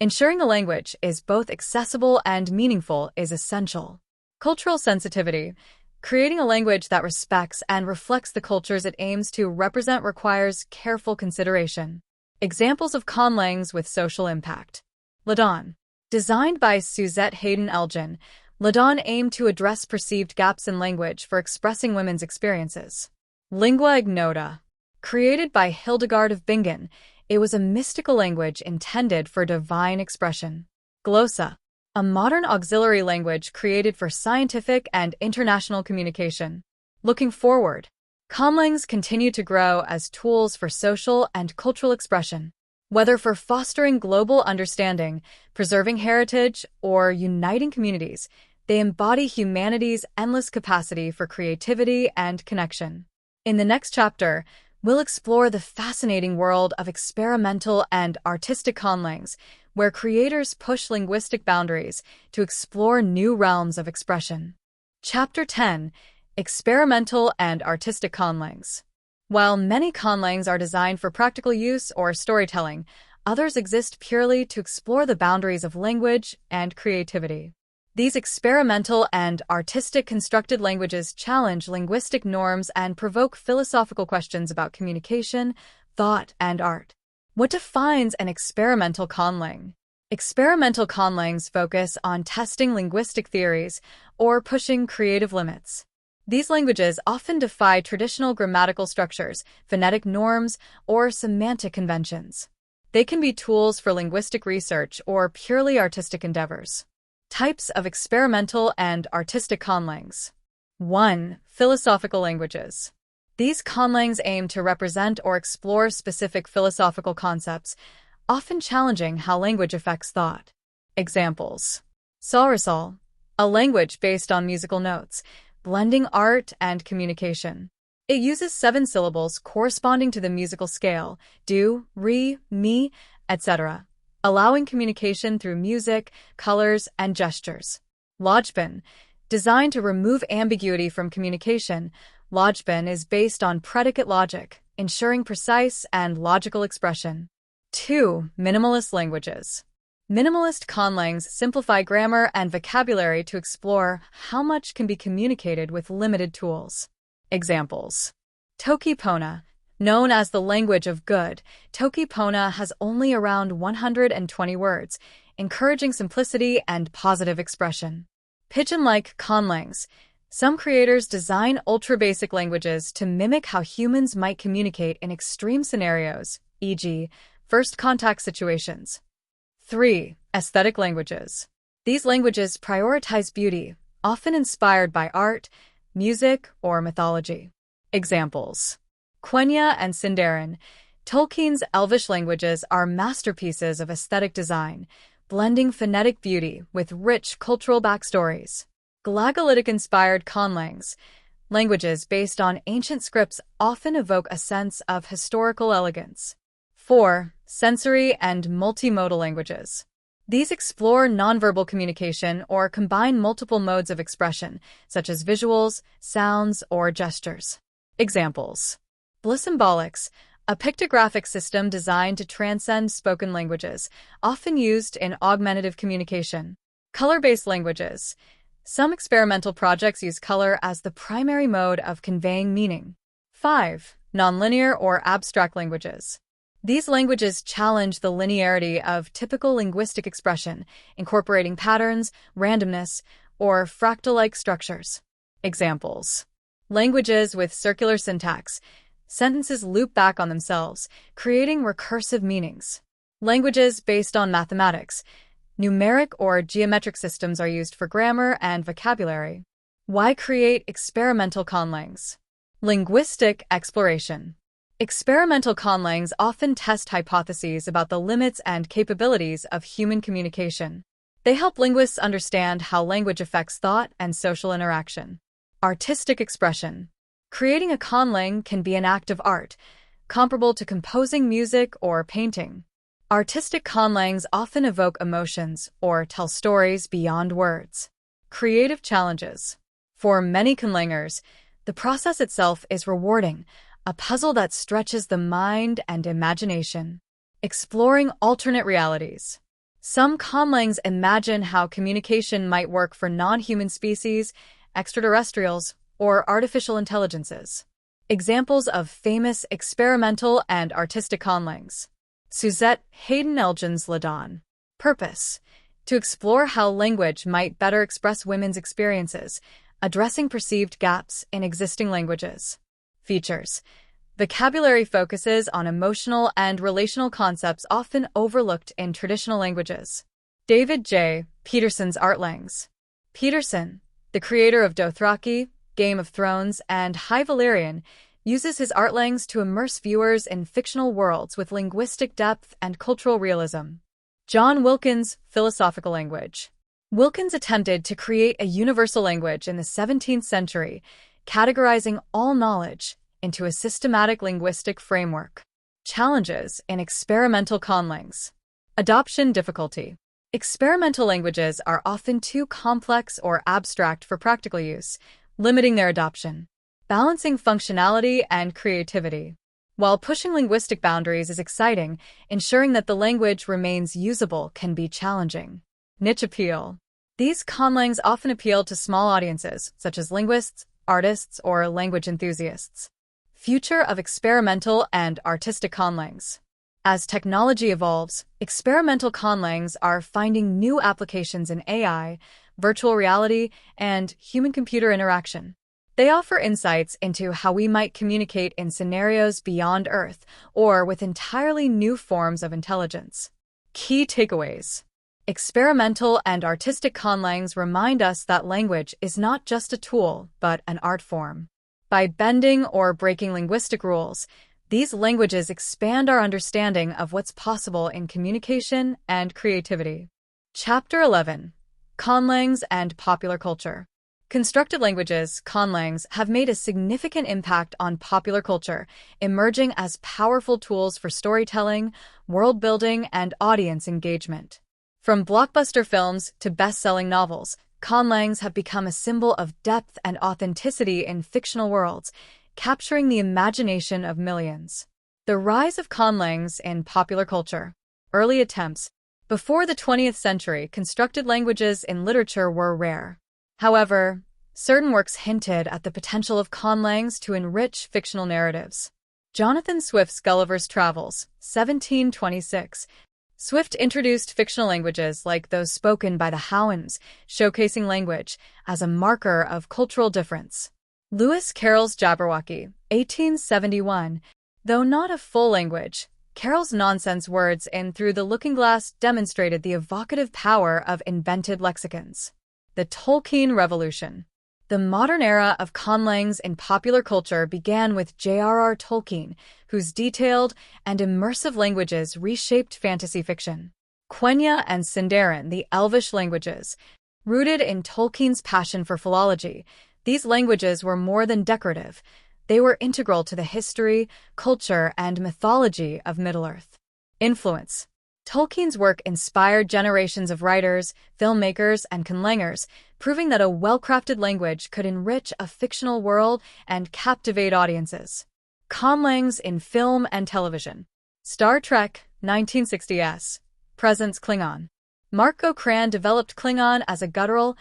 Ensuring a language is both accessible and meaningful is essential. Cultural sensitivity. Creating a language that respects and reflects the cultures it aims to represent requires careful consideration. Examples of conlangs with social impact. Ladon. Designed by Suzette Hayden Elgin, Ladon aimed to address perceived gaps in language for expressing women's experiences. Lingua ignota. Created by Hildegard of Bingen, it was a mystical language intended for divine expression. Glossa. A modern auxiliary language created for scientific and international communication. Looking forward, conlangs continue to grow as tools for social and cultural expression. Whether for fostering global understanding, preserving heritage, or uniting communities, they embody humanity's endless capacity for creativity and connection. In the next chapter, we'll explore the fascinating world of experimental and artistic conlangs, where creators push linguistic boundaries to explore new realms of expression. Chapter 10: Experimental and Artistic Conlangs. While many conlangs are designed for practical use or storytelling, others exist purely to explore the boundaries of language and creativity. These experimental and artistic constructed languages challenge linguistic norms and provoke philosophical questions about communication, thought, and art. What defines an experimental conlang? Experimental conlangs focus on testing linguistic theories or pushing creative limits. These languages often defy traditional grammatical structures, phonetic norms, or semantic conventions. They can be tools for linguistic research or purely artistic endeavors. Types of experimental and artistic conlangs. 1. Philosophical languages. These conlangs aim to represent or explore specific philosophical concepts, often challenging how language affects thought. Examples. Saurasal, a language based on musical notes, blending art and communication. It uses 7 syllables corresponding to the musical scale, do, re, mi, etc., allowing communication through music, colors, and gestures. Lojban, designed to remove ambiguity from communication, Lojban is based on predicate logic, ensuring precise and logical expression. 2. Minimalist languages. Minimalist conlangs simplify grammar and vocabulary to explore how much can be communicated with limited tools. Examples. Toki Pona. Known as the language of good, Toki Pona has only around 120 words, encouraging simplicity and positive expression. Pigeon-like conlangs. Some creators design ultra-basic languages to mimic how humans might communicate in extreme scenarios, e.g., first contact situations. 3. Aesthetic languages. These languages prioritize beauty, often inspired by art, music, or mythology. Examples. Quenya and Sindarin. Tolkien's Elvish languages are masterpieces of aesthetic design, blending phonetic beauty with rich cultural backstories. Glagolitic-inspired conlangs. Languages based on ancient scripts often evoke a sense of historical elegance. 4. Sensory and multimodal languages. These explore nonverbal communication or combine multiple modes of expression, such as visuals, sounds, or gestures. Examples. Blissymbolics, a pictographic system designed to transcend spoken languages, often used in augmentative communication. Color-based languages. Some experimental projects use color as the primary mode of conveying meaning. 5. Nonlinear or abstract languages. These languages challenge the linearity of typical linguistic expression, incorporating patterns, randomness, or fractal-like structures. Examples. Languages with circular syntax. Sentences loop back on themselves, creating recursive meanings. Languages based on mathematics. Numeric or geometric systems are used for grammar and vocabulary. Why create experimental conlangs? Linguistic exploration. Experimental conlangs often test hypotheses about the limits and capabilities of human communication. They help linguists understand how language affects thought and social interaction. Artistic expression. Creating a conlang can be an act of art, comparable to composing music or painting. Artistic conlangs often evoke emotions or tell stories beyond words. Creative challenges. For many conlangers, the process itself is rewarding, a puzzle that stretches the mind and imagination. Exploring alternate realities. Some conlangs imagine how communication might work for non-human species, extraterrestrials, or artificial intelligences. Examples of famous experimental and artistic conlangs. Suzette Hayden Elgin's Ladon. Purpose: to explore how language might better express women's experiences, addressing perceived gaps in existing languages. Features: vocabulary focuses on emotional and relational concepts often overlooked in traditional languages. David J. Peterson's Artlangs. Peterson, the creator of Dothraki, Game of Thrones, and High Valyrian, uses his artlangs to immerse viewers in fictional worlds with linguistic depth and cultural realism. John Wilkins' Philosophical Language. Wilkins attempted to create a universal language in the 17th century, categorizing all knowledge into a systematic linguistic framework. Challenges in experimental conlangs. Adoption difficulty. Experimental languages are often too complex or abstract for practical use, limiting their adoption. Balancing functionality and creativity. While pushing linguistic boundaries is exciting, ensuring that the language remains usable can be challenging. Niche appeal. These conlangs often appeal to small audiences, such as linguists, artists, or language enthusiasts. Future of experimental and artistic conlangs. As technology evolves, experimental conlangs are finding new applications in AI, virtual reality, and human-computer interaction. They offer insights into how we might communicate in scenarios beyond Earth or with entirely new forms of intelligence. Key takeaways. Experimental and artistic conlangs remind us that language is not just a tool, but an art form. By bending or breaking linguistic rules, these languages expand our understanding of what's possible in communication and creativity. Chapter 11. Conlangs and Popular Culture. Constructed languages, conlangs, have made a significant impact on popular culture, emerging as powerful tools for storytelling, world-building, and audience engagement. From blockbuster films to best-selling novels, conlangs have become a symbol of depth and authenticity in fictional worlds, capturing the imagination of millions. The rise of conlangs in popular culture. Early attempts. Before the 20th century, constructed languages in literature were rare. However, certain works hinted at the potential of conlangs to enrich fictional narratives. Jonathan Swift's Gulliver's Travels, 1726. Swift introduced fictional languages like those spoken by the Howans, showcasing language as a marker of cultural difference. Lewis Carroll's Jabberwocky, 1871. Though not a full language, Carroll's nonsense words in Through the Looking-Glass demonstrated the evocative power of invented lexicons. The Tolkien Revolution. The modern era of conlangs in popular culture began with J.R.R. Tolkien, whose detailed and immersive languages reshaped fantasy fiction. Quenya and Sindarin, the Elvish languages. Rooted in Tolkien's passion for philology, these languages were more than decorative. They were integral to the history, culture, and mythology of Middle-earth. Influence. Tolkien's work inspired generations of writers, filmmakers, and conlangers, proving that a well-crafted language could enrich a fictional world and captivate audiences. Conlangs in film and television. Star Trek, 1960s. Presence Klingon. Mark Okrand developed Klingon as a guttural,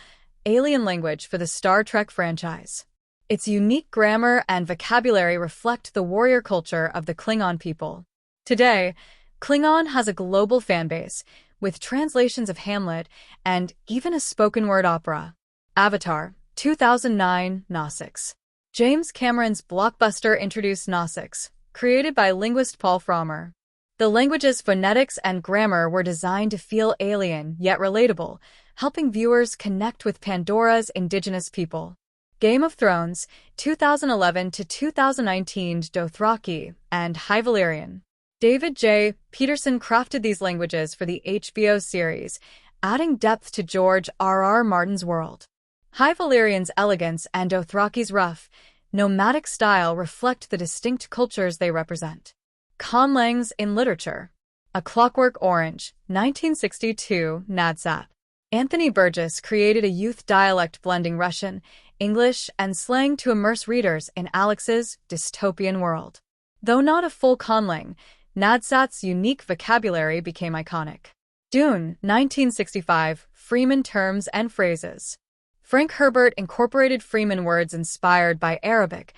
alien language for the Star Trek franchise. Its unique grammar and vocabulary reflect the warrior culture of the Klingon people. Today, Klingon has a global fanbase, with translations of Hamlet and even a spoken-word opera. Avatar, 2009, Nausicaa. James Cameron's blockbuster introduced Nausicaa, created by linguist Paul Frommer. The language's phonetics and grammar were designed to feel alien yet relatable, helping viewers connect with Pandora's indigenous people. Game of Thrones, 2011 to 2019, Dothraki, and High Valyrian. David J. Peterson crafted these languages for the HBO series, adding depth to George R.R. Martin's world. High Valyrian's elegance and Dothraki's rough, nomadic style reflect the distinct cultures they represent. Conlangs in literature. A Clockwork Orange, 1962, Nadsat. Anthony Burgess created a youth dialect blending Russian, English, and slang to immerse readers in Alex's dystopian world. Though not a full conlang, Nadsat's unique vocabulary became iconic. Dune, 1965, Freeman terms and phrases. Frank Herbert incorporated Freeman words inspired by Arabic,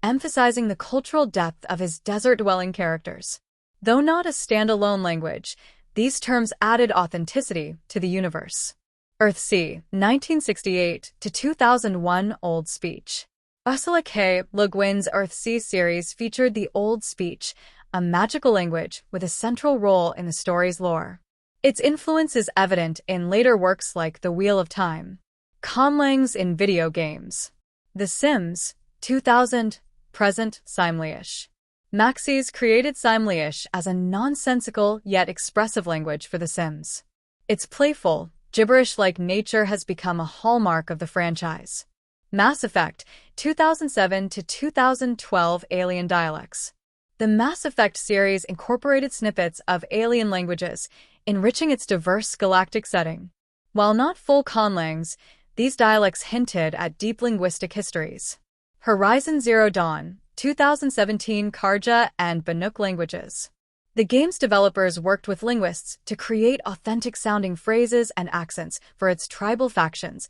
emphasizing the cultural depth of his desert-dwelling characters. Though not a standalone language, these terms added authenticity to the universe. Earthsea, 1968 to 2001, Old Speech. Ursula K. Le Guin's Earthsea series featured the Old Speech, a magical language with a central role in the story's lore. Its influence is evident in later works like The Wheel of Time. Conlangs in video games. The Sims, 2000, present Simlish. Maxis created Simlish as a nonsensical yet expressive language for The Sims. Its playful, gibberish-like nature has become a hallmark of the franchise. Mass Effect, 2007 to 2012, Alien Dialects. The Mass Effect series incorporated snippets of alien languages, enriching its diverse galactic setting. While not full conlangs, these dialects hinted at deep linguistic histories. Horizon Zero Dawn, 2017, Karja and Banuk languages. The game's developers worked with linguists to create authentic-sounding phrases and accents for its tribal factions,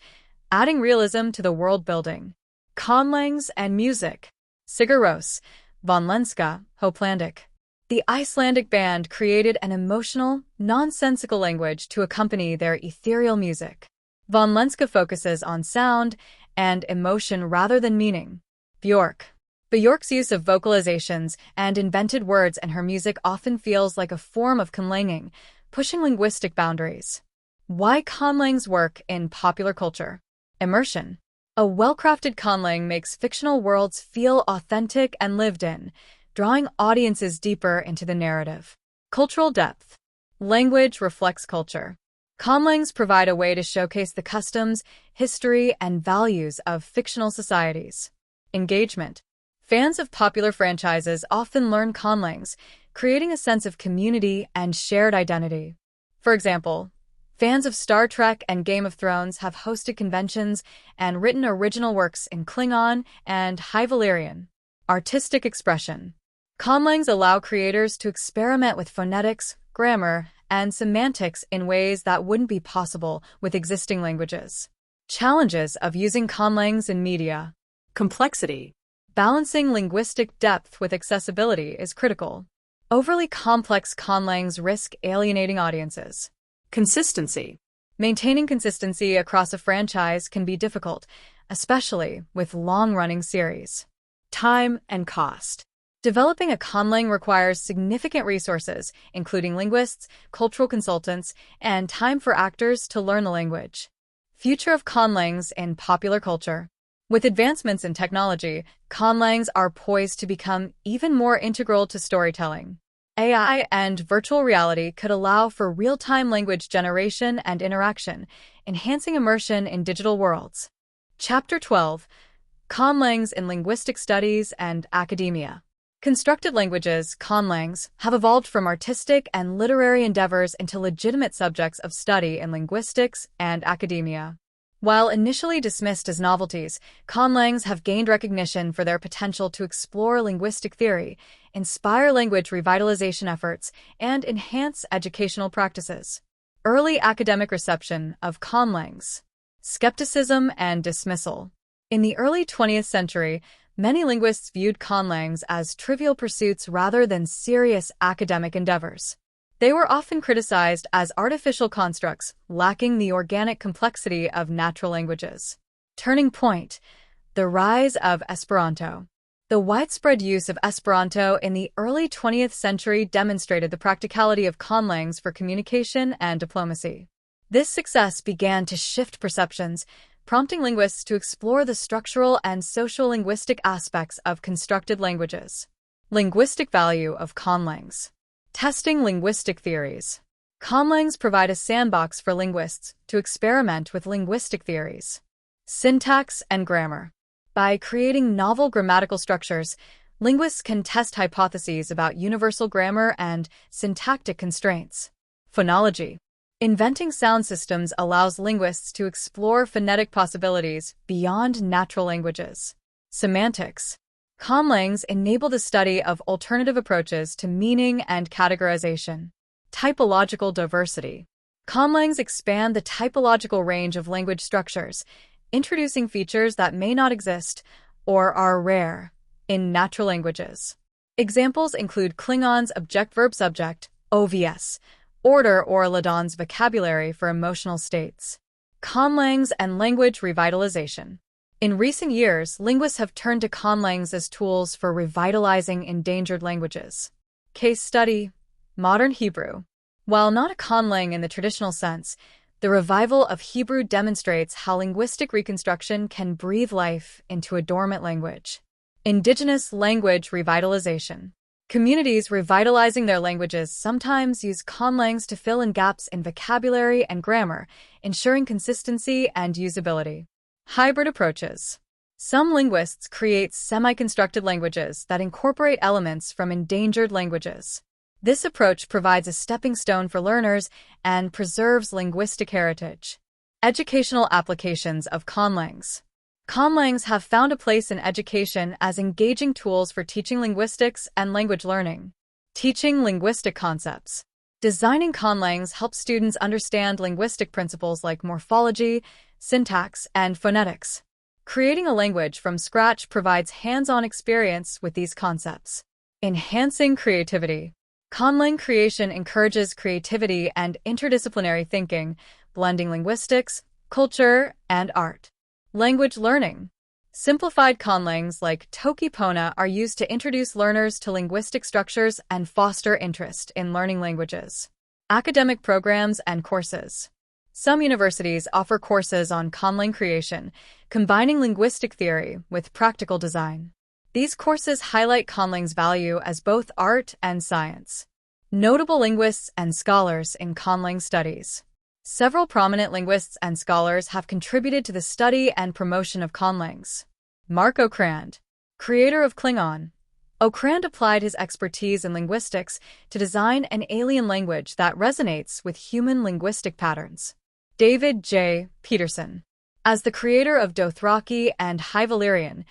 adding realism to the world-building. Conlangs and music. Sigur Rós, von Lenska, Hoplandic. The Icelandic band created an emotional, nonsensical language to accompany their ethereal music. Von Lenska focuses on sound and emotion rather than meaning. Björk's use of vocalizations and invented words in her music often feels like a form of conlanging, pushing linguistic boundaries. Why conlangs work in popular culture? Immersion. A well-crafted conlang makes fictional worlds feel authentic and lived in, drawing audiences deeper into the narrative. Cultural depth. Language reflects culture. Conlangs provide a way to showcase the customs, history, and values of fictional societies. Engagement. Fans of popular franchises often learn conlangs, creating a sense of community and shared identity. For example, fans of Star Trek and Game of Thrones have hosted conventions and written original works in Klingon and High Valyrian. Artistic expression. Conlangs allow creators to experiment with phonetics, grammar, and semantics in ways that wouldn't be possible with existing languages. Challenges of using conlangs in media. Complexity. Balancing linguistic depth with accessibility is critical. Overly complex conlangs risk alienating audiences. Consistency. Maintaining consistency across a franchise can be difficult, especially with long-running series. Time and cost. Developing a conlang requires significant resources, including linguists, cultural consultants, and time for actors to learn the language. Future of conlangs in popular culture. With advancements in technology, conlangs are poised to become even more integral to storytelling. AI and virtual reality could allow for real-time language generation and interaction, enhancing immersion in digital worlds. Chapter 12. Conlangs in Linguistic Studies and Academia. Constructed languages, conlangs, have evolved from artistic and literary endeavors into legitimate subjects of study in linguistics and academia. While initially dismissed as novelties, conlangs have gained recognition for their potential to explore linguistic theory, inspire language revitalization efforts, and enhance educational practices. Early academic reception of conlangs. Skepticism and dismissal. In the early 20th century, many linguists viewed conlangs as trivial pursuits rather than serious academic endeavors. They were often criticized as artificial constructs, lacking the organic complexity of natural languages. Turning point: the rise of Esperanto. The widespread use of Esperanto in the early 20th century demonstrated the practicality of conlangs for communication and diplomacy. This success began to shift perceptions, prompting linguists to explore the structural and social-linguistic aspects of constructed languages. Linguistic value of conlangs. Testing linguistic theories. Conlangs provide a sandbox for linguists to experiment with linguistic theories. Syntax and grammar. By creating novel grammatical structures, linguists can test hypotheses about universal grammar and syntactic constraints. Phonology. Inventing sound systems allows linguists to explore phonetic possibilities beyond natural languages. Semantics. Conlangs enable the study of alternative approaches to meaning and categorization. Typological diversity. Conlangs expand the typological range of language structures, introducing features that may not exist or are rare in natural languages. Examples include Klingon's object-verb-subject, OVS, order or Ladon's vocabulary for emotional states. Conlangs and language revitalization. In recent years, linguists have turned to conlangs as tools for revitalizing endangered languages. Case study: Modern Hebrew. While not a conlang in the traditional sense, the revival of Hebrew demonstrates how linguistic reconstruction can breathe life into a dormant language. Indigenous language revitalization. Communities revitalizing their languages sometimes use conlangs to fill in gaps in vocabulary and grammar, ensuring consistency and usability. Hybrid approaches. Some linguists create semi-constructed languages that incorporate elements from endangered languages. This approach provides a stepping stone for learners and preserves linguistic heritage. Educational applications of conlangs. Conlangs have found a place in education as engaging tools for teaching linguistics and language learning. Teaching linguistic concepts. Designing conlangs helps students understand linguistic principles like morphology, syntax, and phonetics. Creating a language from scratch provides hands-on experience with these concepts. Enhancing creativity. Conlang creation encourages creativity and interdisciplinary thinking, blending linguistics, culture, and art. Language learning. Simplified conlangs like Toki-Pona are used to introduce learners to linguistic structures and foster interest in learning languages. Academic programs and courses. Some universities offer courses on conlang creation, combining linguistic theory with practical design. These courses highlight conlang's value as both art and science. Notable linguists and scholars in conlang studies. Several prominent linguists and scholars have contributed to the study and promotion of conlangs. Mark Okrand, creator of Klingon. Okrand applied his expertise in linguistics to design an alien language that resonates with human linguistic patterns. David J. Peterson. As the creator of Dothraki and High Valyrian,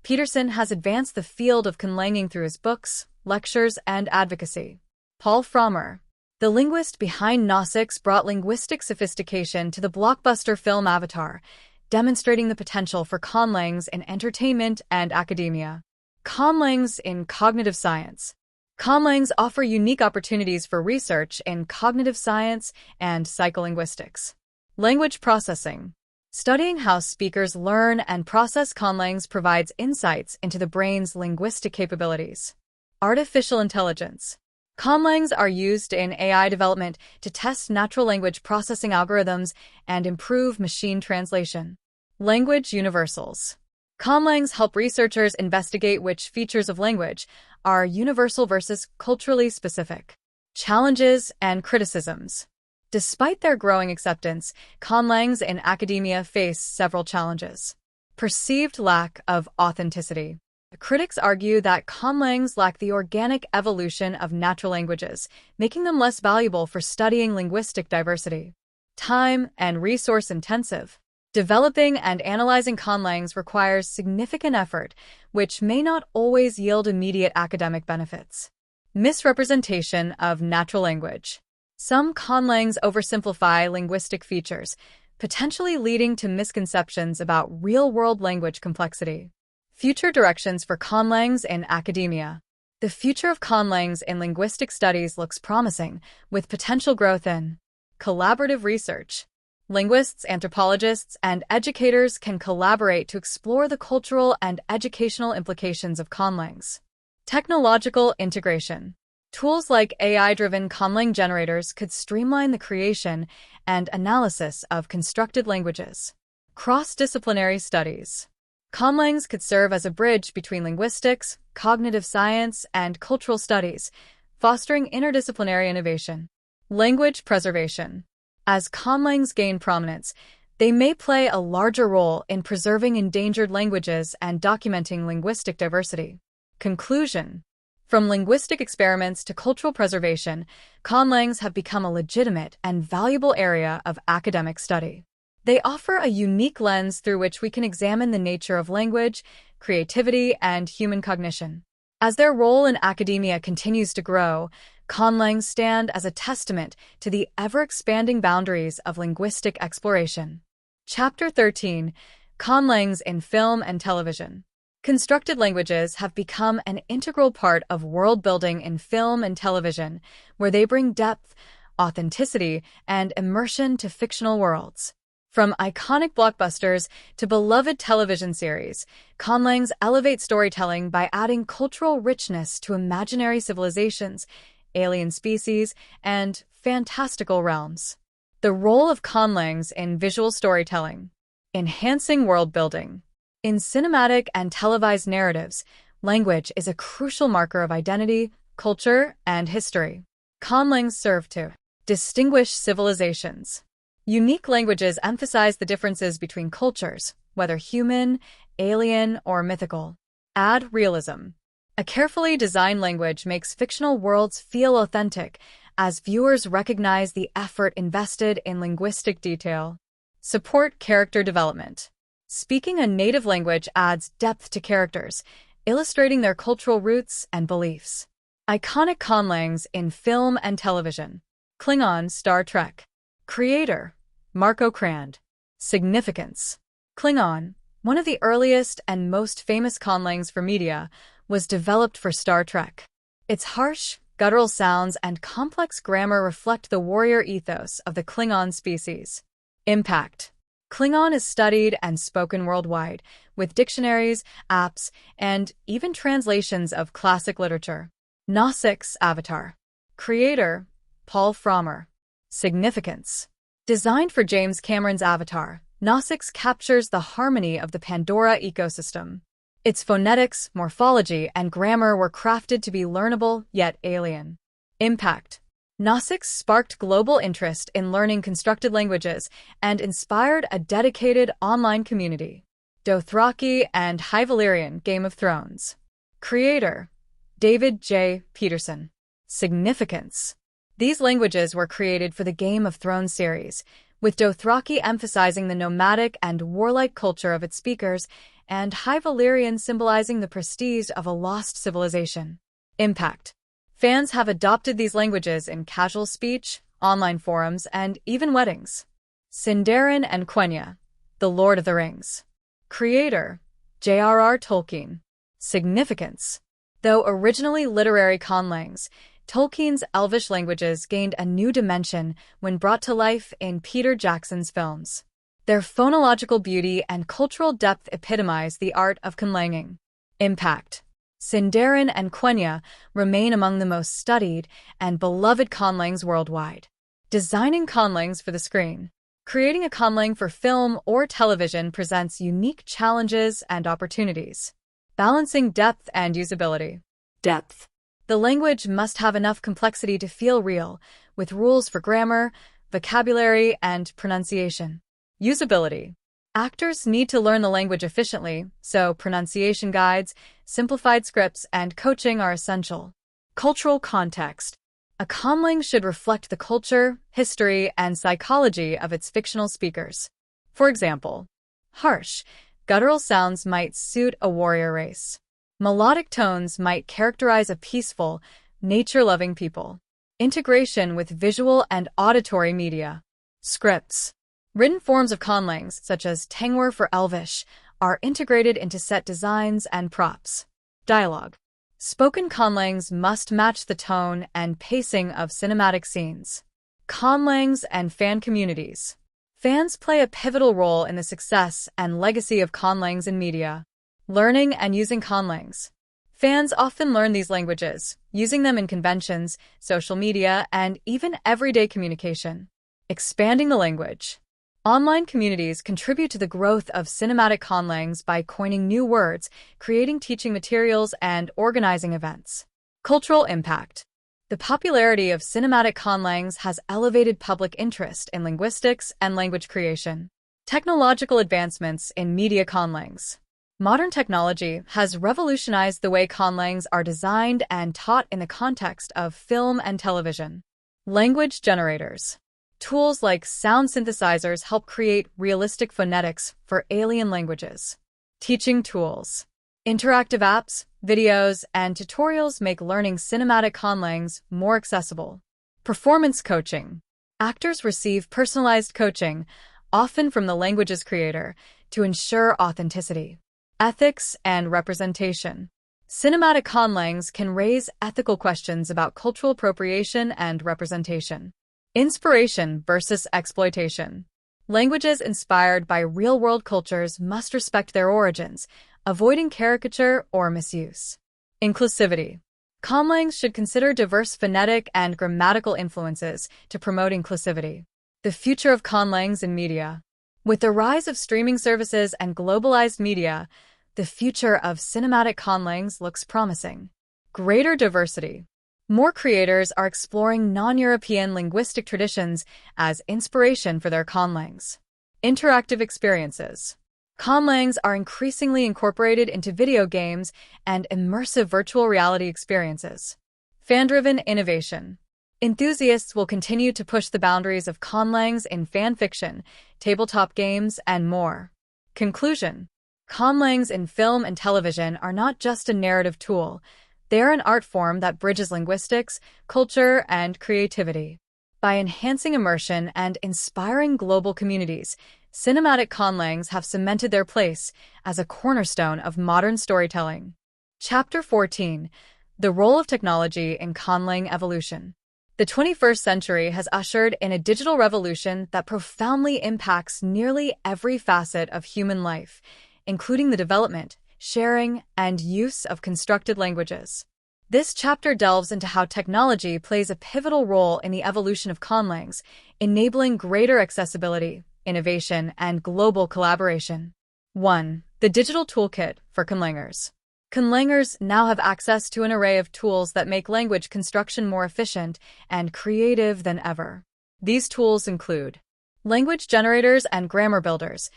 Peterson has advanced the field of conlanging through his books, lectures, and advocacy. Paul Frommer. The linguist behind Gnostics brought linguistic sophistication to the blockbuster film Avatar, demonstrating the potential for conlangs in entertainment and academia. Conlangs in cognitive science. Conlangs offer unique opportunities for research in cognitive science and psycholinguistics. Language processing. Studying how speakers learn and process conlangs provides insights into the brain's linguistic capabilities. Artificial intelligence. Conlangs are used in AI development to test natural language processing algorithms and improve machine translation. Language universals. Conlangs help researchers investigate which features of language are universal versus culturally specific. Challenges and criticisms. Despite their growing acceptance, conlangs in academia face several challenges. Perceived lack of authenticity. Critics argue that conlangs lack the organic evolution of natural languages, making them less valuable for studying linguistic diversity. Time and resource intensive. Developing and analyzing conlangs requires significant effort, which may not always yield immediate academic benefits. Misrepresentation of natural language. Some conlangs oversimplify linguistic features, potentially leading to misconceptions about real-world language complexity. Future directions for conlangs in academia. The future of conlangs in linguistic studies looks promising, with potential growth in collaborative research. Linguists, anthropologists, and educators can collaborate to explore the cultural and educational implications of conlangs. Technological integration. Tools like AI-driven conlang generators could streamline the creation and analysis of constructed languages. Cross-disciplinary studies. Conlangs could serve as a bridge between linguistics, cognitive science, and cultural studies, fostering interdisciplinary innovation. Language preservation. As conlangs gain prominence, They may play a larger role in preserving endangered languages and documenting linguistic diversity. Conclusion. From linguistic experiments to cultural preservation, conlangs have become a legitimate and valuable area of academic study. They offer a unique lens through which we can examine the nature of language, creativity, and human cognition. As their role in academia continues to grow, conlangs stand as a testament to the ever-expanding boundaries of linguistic exploration. Chapter 13. Conlangs in Film and Television. Constructed languages have become an integral part of world-building in film and television, where they bring depth, authenticity, and immersion to fictional worlds. From iconic blockbusters to beloved television series, conlangs elevate storytelling by adding cultural richness to imaginary civilizations, alien species, and fantastical realms. The role of conlangs in visual storytelling. Enhancing world building. In cinematic and televised narratives, language is a crucial marker of identity, culture, and history. Conlangs serve to distinguish civilizations. Unique languages emphasize the differences between cultures, whether human, alien, or mythical. Add realism. A carefully designed language makes fictional worlds feel authentic, as viewers recognize the effort invested in linguistic detail. Support character development. Speaking a native language adds depth to characters, illustrating their cultural roots and beliefs. Iconic conlangs in film and television. Klingon Star Trek. Creator, Mark Okrand. Significance. Klingon, one of the earliest and most famous conlangs for media, was developed for Star Trek. Its harsh, guttural sounds and complex grammar reflect the warrior ethos of the Klingon species. Impact. Klingon is studied and spoken worldwide, with dictionaries, apps, and even translations of classic literature. Nausica's Avatar. Creator, Paul Frommer. Significance. Designed for James Cameron's Avatar, Nausica's captures the harmony of the Pandora ecosystem. Its phonetics, morphology, and grammar were crafted to be learnable yet alien. Impact. Nausica's sparked global interest in learning constructed languages and inspired a dedicated online community. Dothraki and High Valyrian Game of Thrones. Creator, David J. Peterson. Significance. These languages were created for the Game of Thrones series, with Dothraki emphasizing the nomadic and warlike culture of its speakers, and High Valyrian symbolizing the prestige of a lost civilization. Impact. Fans have adopted these languages in casual speech, online forums, and even weddings. Sindarin and Quenya, The Lord of the Rings. Creator, J.R.R. Tolkien. Significance. Though originally literary conlangs, Tolkien's Elvish languages gained a new dimension when brought to life in Peter Jackson's films. Their phonological beauty and cultural depth epitomize the art of conlanging. Impact. Sindarin and Quenya remain among the most studied and beloved conlangs worldwide. Designing conlangs for the screen. Creating a conlang for film or television presents unique challenges and opportunities. Balancing depth and usability. Depth. The language must have enough complexity to feel real, with rules for grammar, vocabulary, and pronunciation. Usability. Actors need to learn the language efficiently, so pronunciation guides, simplified scripts, and coaching are essential. Cultural context. A conlang should reflect the culture, history, and psychology of its fictional speakers. For example, harsh, guttural sounds might suit a warrior race. Melodic tones might characterize a peaceful, nature-loving people. Integration with visual and auditory media. Scripts. Written forms of conlangs, such as Tengwar for Elvish, are integrated into set designs and props. Dialogue. Spoken conlangs must match the tone and pacing of cinematic scenes. Conlangs and fan communities. Fans play a pivotal role in the success and legacy of conlangs in media. Learning and using conlangs. Fans often learn these languages, using them in conventions, social media, and even everyday communication. Expanding the language. Online communities contribute to the growth of cinematic conlangs by coining new words, creating teaching materials, and organizing events. Cultural impact. The popularity of cinematic conlangs has elevated public interest in linguistics and language creation. Technological advancements in media conlangs. Modern technology has revolutionized the way conlangs are designed and taught in the context of film and television. Language generators. Tools like sound synthesizers help create realistic phonetics for alien languages. Teaching tools. Interactive apps, videos, and tutorials make learning cinematic conlangs more accessible. Performance coaching. Actors receive personalized coaching, often from the language's creator, to ensure authenticity. Ethics and representation. Cinematic conlangs can raise ethical questions about cultural appropriation and representation. Inspiration versus exploitation. Languages inspired by real-world cultures must respect their origins, avoiding caricature or misuse. Inclusivity. Conlangs should consider diverse phonetic and grammatical influences to promote inclusivity. The future of conlangs in media. With the rise of streaming services and globalized media, the future of cinematic conlangs looks promising. Greater diversity. More creators are exploring non-European linguistic traditions as inspiration for their conlangs. Interactive experiences. Conlangs are increasingly incorporated into video games and immersive virtual reality experiences. Fan-driven innovation. Enthusiasts will continue to push the boundaries of conlangs in fan fiction, tabletop games, and more. Conclusion. Conlangs in film and television are not just a narrative tool. They are an art form that bridges linguistics, culture, and creativity. By enhancing immersion and inspiring global communities, cinematic conlangs have cemented their place as a cornerstone of modern storytelling. Chapter 14. The Role of Technology in Conlang Evolution. The 21st century has ushered in a digital revolution that profoundly impacts nearly every facet of human life, including the development, sharing, and use of constructed languages. This chapter delves into how technology plays a pivotal role in the evolution of conlangs, enabling greater accessibility, innovation, and global collaboration. 1. The Digital Toolkit for Conlangers. Conlangers now have access to an array of tools that make language construction more efficient and creative than ever. These tools include language generators and grammar builders.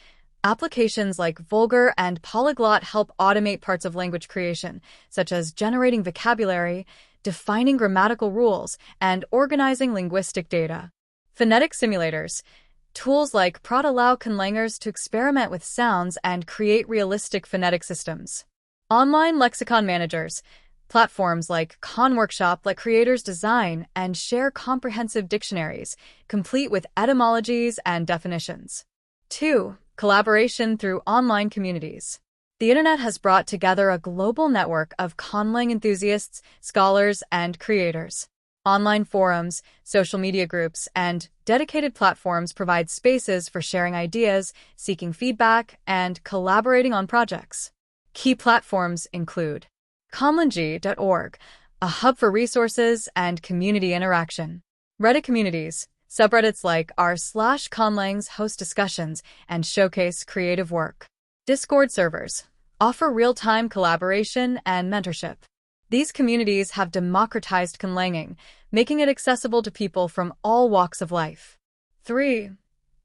Applications like Vulgar and Polyglot help automate parts of language creation, such as generating vocabulary, defining grammatical rules, and organizing linguistic data. Phonetic simulators. Tools like Prod allow conlangers to experiment with sounds and create realistic phonetic systems. Online lexicon managers. Platforms like ConWorkshop let creators design and share comprehensive dictionaries, complete with etymologies and definitions. 2. Collaboration through online communities. The internet has brought together a global network of conlang enthusiasts, scholars, and creators. Online forums, social media groups, and dedicated platforms provide spaces for sharing ideas, seeking feedback, and collaborating on projects. Key platforms include conlang.org, a hub for resources and community interaction. Reddit communities. Subreddits like r/conlangs host discussions and showcase creative work. Discord servers offer real-time collaboration and mentorship. These communities have democratized conlanging, making it accessible to people from all walks of life. 3.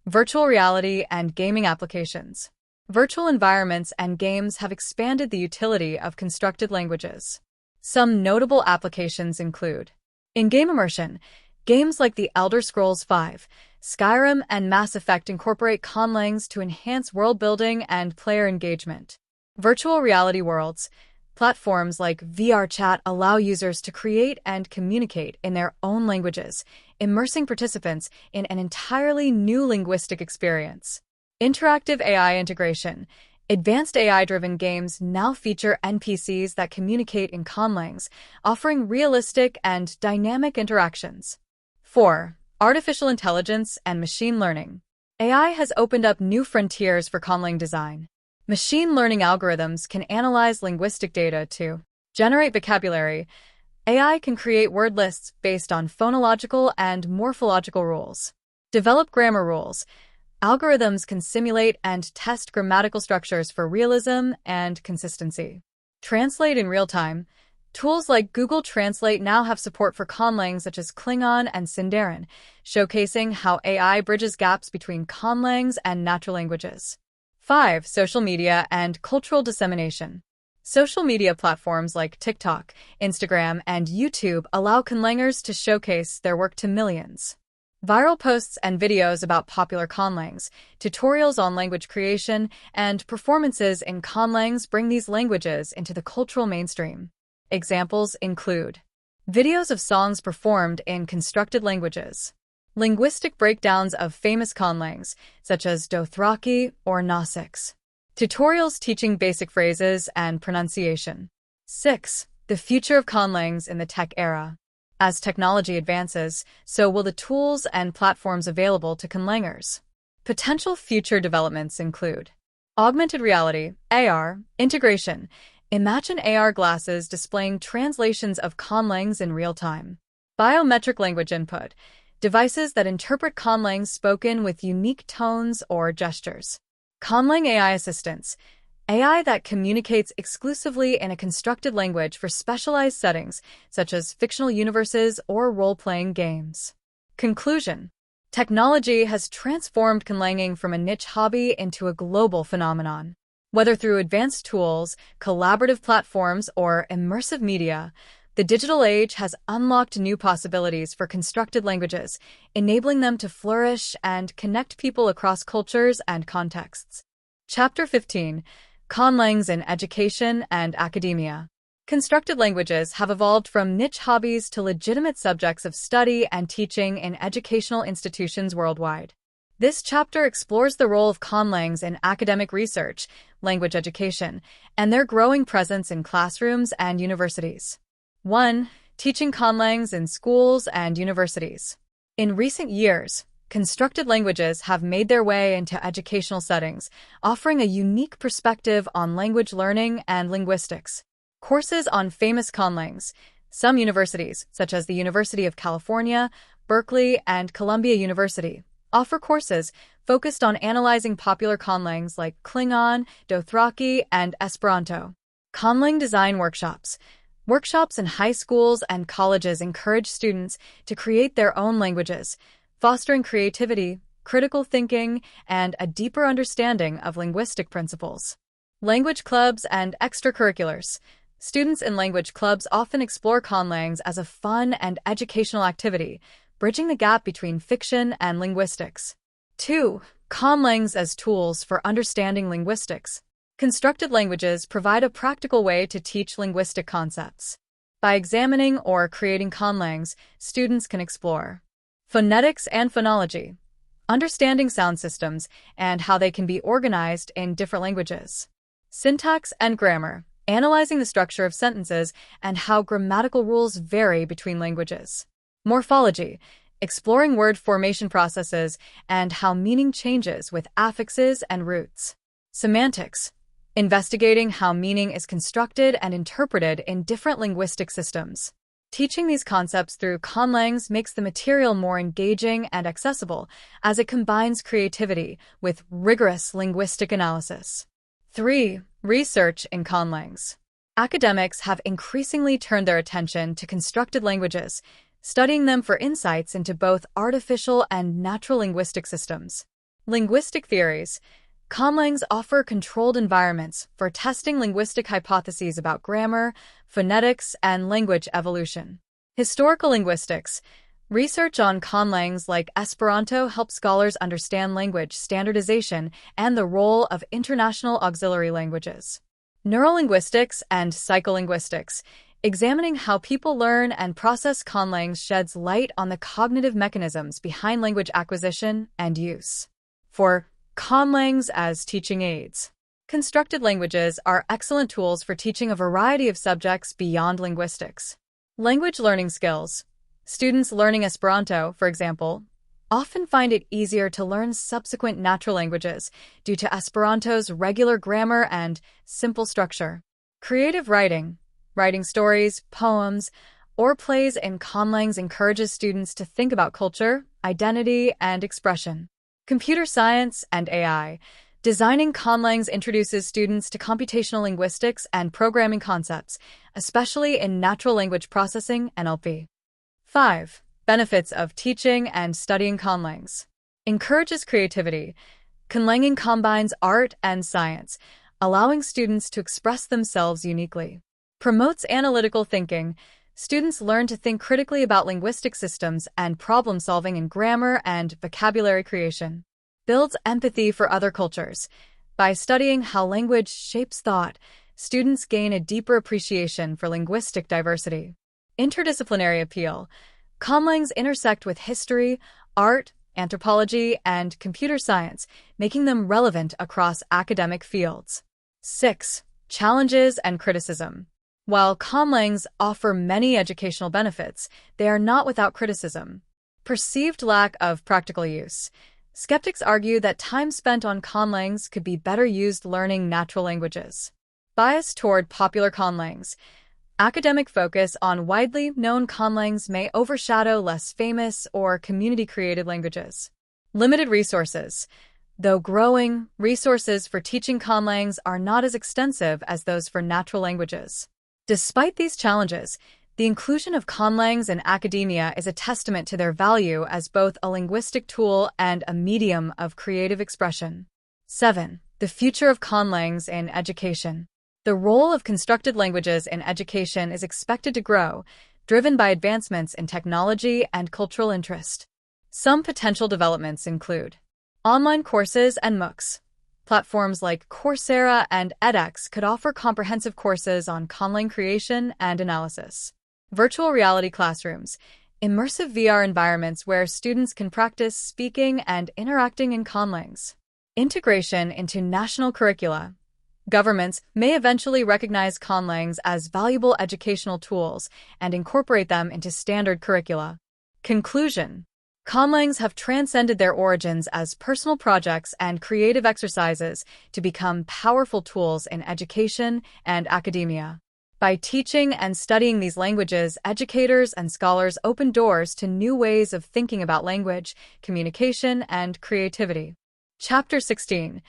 Virtual reality and gaming applications. Virtual environments and games have expanded the utility of constructed languages. Some notable applications include in-game immersion. Games like The Elder Scrolls V, Skyrim, and Mass Effect incorporate conlangs to enhance world-building and player engagement. Virtual reality worlds. Platforms like VRChat allow users to create and communicate in their own languages, immersing participants in an entirely new linguistic experience. Interactive AI integration. Advanced AI-driven games now feature NPCs that communicate in conlangs, offering realistic and dynamic interactions. 4. Artificial intelligence and machine learning. AI has opened up new frontiers for conlang design. Machine learning algorithms can analyze linguistic data to generate vocabulary. AI can create word lists based on phonological and morphological rules. Develop grammar rules. Algorithms can simulate and test grammatical structures for realism and consistency. Translate in real time. Tools like Google Translate now have support for conlangs such as Klingon and Sindarin, showcasing how AI bridges gaps between conlangs and natural languages. 5. Social media and cultural dissemination. Social media platforms like TikTok, Instagram, and YouTube allow conlangers to showcase their work to millions. Viral posts and videos about popular conlangs, tutorials on language creation, and performances in conlangs bring these languages into the cultural mainstream. Examples include videos of songs performed in constructed languages, linguistic breakdowns of famous conlangs, such as Dothraki or Nausicaa, tutorials teaching basic phrases and pronunciation. 6. The future of conlangs in the tech era. As technology advances, so will the tools and platforms available to conlangers. Potential future developments include augmented reality, AR, integration. Imagine AR glasses displaying translations of conlangs in real time. Biometric language input, devices that interpret conlangs spoken with unique tones or gestures. Conlang AI assistants, AI that communicates exclusively in a constructed language for specialized settings, such as fictional universes or role-playing games. Conclusion: technology has transformed conlanging from a niche hobby into a global phenomenon. Whether through advanced tools, collaborative platforms, or immersive media, the digital age has unlocked new possibilities for constructed languages, enabling them to flourish and connect people across cultures and contexts. Chapter 15. Conlangs in Education and Academia. Constructed languages have evolved from niche hobbies to legitimate subjects of study and teaching in educational institutions worldwide. This chapter explores the role of conlangs in academic research, language education, and their growing presence in classrooms and universities. 1. Teaching conlangs in schools and universities. In recent years, constructed languages have made their way into educational settings, offering a unique perspective on language learning and linguistics. Courses on famous conlangs. Some universities, such as the University of California, Berkeley, and Columbia University, offer courses focused on analyzing popular conlangs like Klingon, Dothraki, and Esperanto. Conlang design workshops. Workshops in high schools and colleges encourage students to create their own languages, fostering creativity, critical thinking, and a deeper understanding of linguistic principles. Language clubs and extracurriculars. Students in language clubs often explore conlangs as a fun and educational activity, bridging the gap between fiction and linguistics. 2. Conlangs as tools for understanding linguistics. Constructed languages provide a practical way to teach linguistic concepts. By examining or creating conlangs, students can explore phonetics and phonology, understanding sound systems and how they can be organized in different languages. Syntax and grammar, analyzing the structure of sentences and how grammatical rules vary between languages. Morphology, exploring word formation processes and how meaning changes with affixes and roots. Semantics, investigating how meaning is constructed and interpreted in different linguistic systems. Teaching these concepts through conlangs makes the material more engaging and accessible as it combines creativity with rigorous linguistic analysis. 3. Research in conlangs. Academics have increasingly turned their attention to constructed languages, studying them for insights into both artificial and natural linguistic systems. Linguistic theories. Conlangs offer controlled environments for testing linguistic hypotheses about grammar, phonetics, and language evolution. Historical linguistics. Research on conlangs like Esperanto helps scholars understand language standardization and the role of international auxiliary languages. Neurolinguistics and psycholinguistics. Examining how people learn and process conlangs sheds light on the cognitive mechanisms behind language acquisition and use. 4. Conlangs as teaching aids. Constructed languages are excellent tools for teaching a variety of subjects beyond linguistics. Language learning skills. Students learning Esperanto, for example, often find it easier to learn subsequent natural languages due to Esperanto's regular grammar and simple structure. Creative writing. Writing stories, poems, or plays in conlangs encourages students to think about culture, identity, and expression. Computer science and AI. Designing Conlangs introduces students to computational linguistics and programming concepts, especially in natural language processing (NLP). 5. Benefits of teaching and studying Conlangs. Encourages creativity. Conlanging combines art and science, allowing students to express themselves uniquely. Promotes analytical thinking. Students learn to think critically about linguistic systems and problem-solving in grammar and vocabulary creation. Builds empathy for other cultures. By studying how language shapes thought, students gain a deeper appreciation for linguistic diversity. Interdisciplinary appeal. Conlangs intersect with history, art, anthropology, and computer science, making them relevant across academic fields. 6. Challenges and criticism. While Conlangs offer many educational benefits, they are not without criticism. Perceived lack of practical use. Skeptics argue that time spent on Conlangs could be better used learning natural languages. Bias toward popular Conlangs. Academic focus on widely known Conlangs may overshadow less famous or community-created languages. Limited resources. Though growing, resources for teaching Conlangs are not as extensive as those for natural languages. Despite these challenges, the inclusion of Conlangs in academia is a testament to their value as both a linguistic tool and a medium of creative expression. 7. The future of Conlangs in education. The role of constructed languages in education is expected to grow, driven by advancements in technology and cultural interest. Some potential developments include online courses and MOOCs. Platforms like Coursera and edX could offer comprehensive courses on Conlang creation and analysis. Virtual reality classrooms, immersive VR environments where students can practice speaking and interacting in Conlangs. Integration into national curricula. Governments may eventually recognize Conlangs as valuable educational tools and incorporate them into standard curricula. Conclusion. Conlangs have transcended their origins as personal projects and creative exercises to become powerful tools in education and academia. By teaching and studying these languages, educators and scholars open doors to new ways of thinking about language, communication, and creativity. Chapter 16.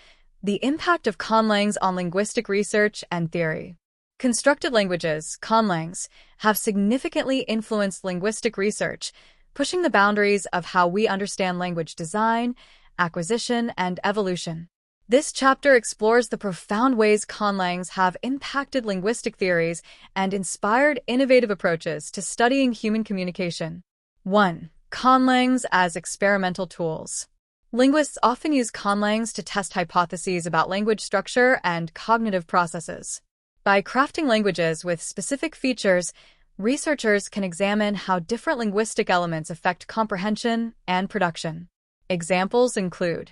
The impact of Conlangs on linguistic research and theory. Constructed languages, Conlangs, have significantly influenced linguistic research, pushing the boundaries of how we understand language design, acquisition, and evolution. This chapter explores the profound ways Conlangs have impacted linguistic theories and inspired innovative approaches to studying human communication. 1. Conlangs as experimental tools. Linguists often use Conlangs to test hypotheses about language structure and cognitive processes. By crafting languages with specific features, researchers can examine how different linguistic elements affect comprehension and production. Examples include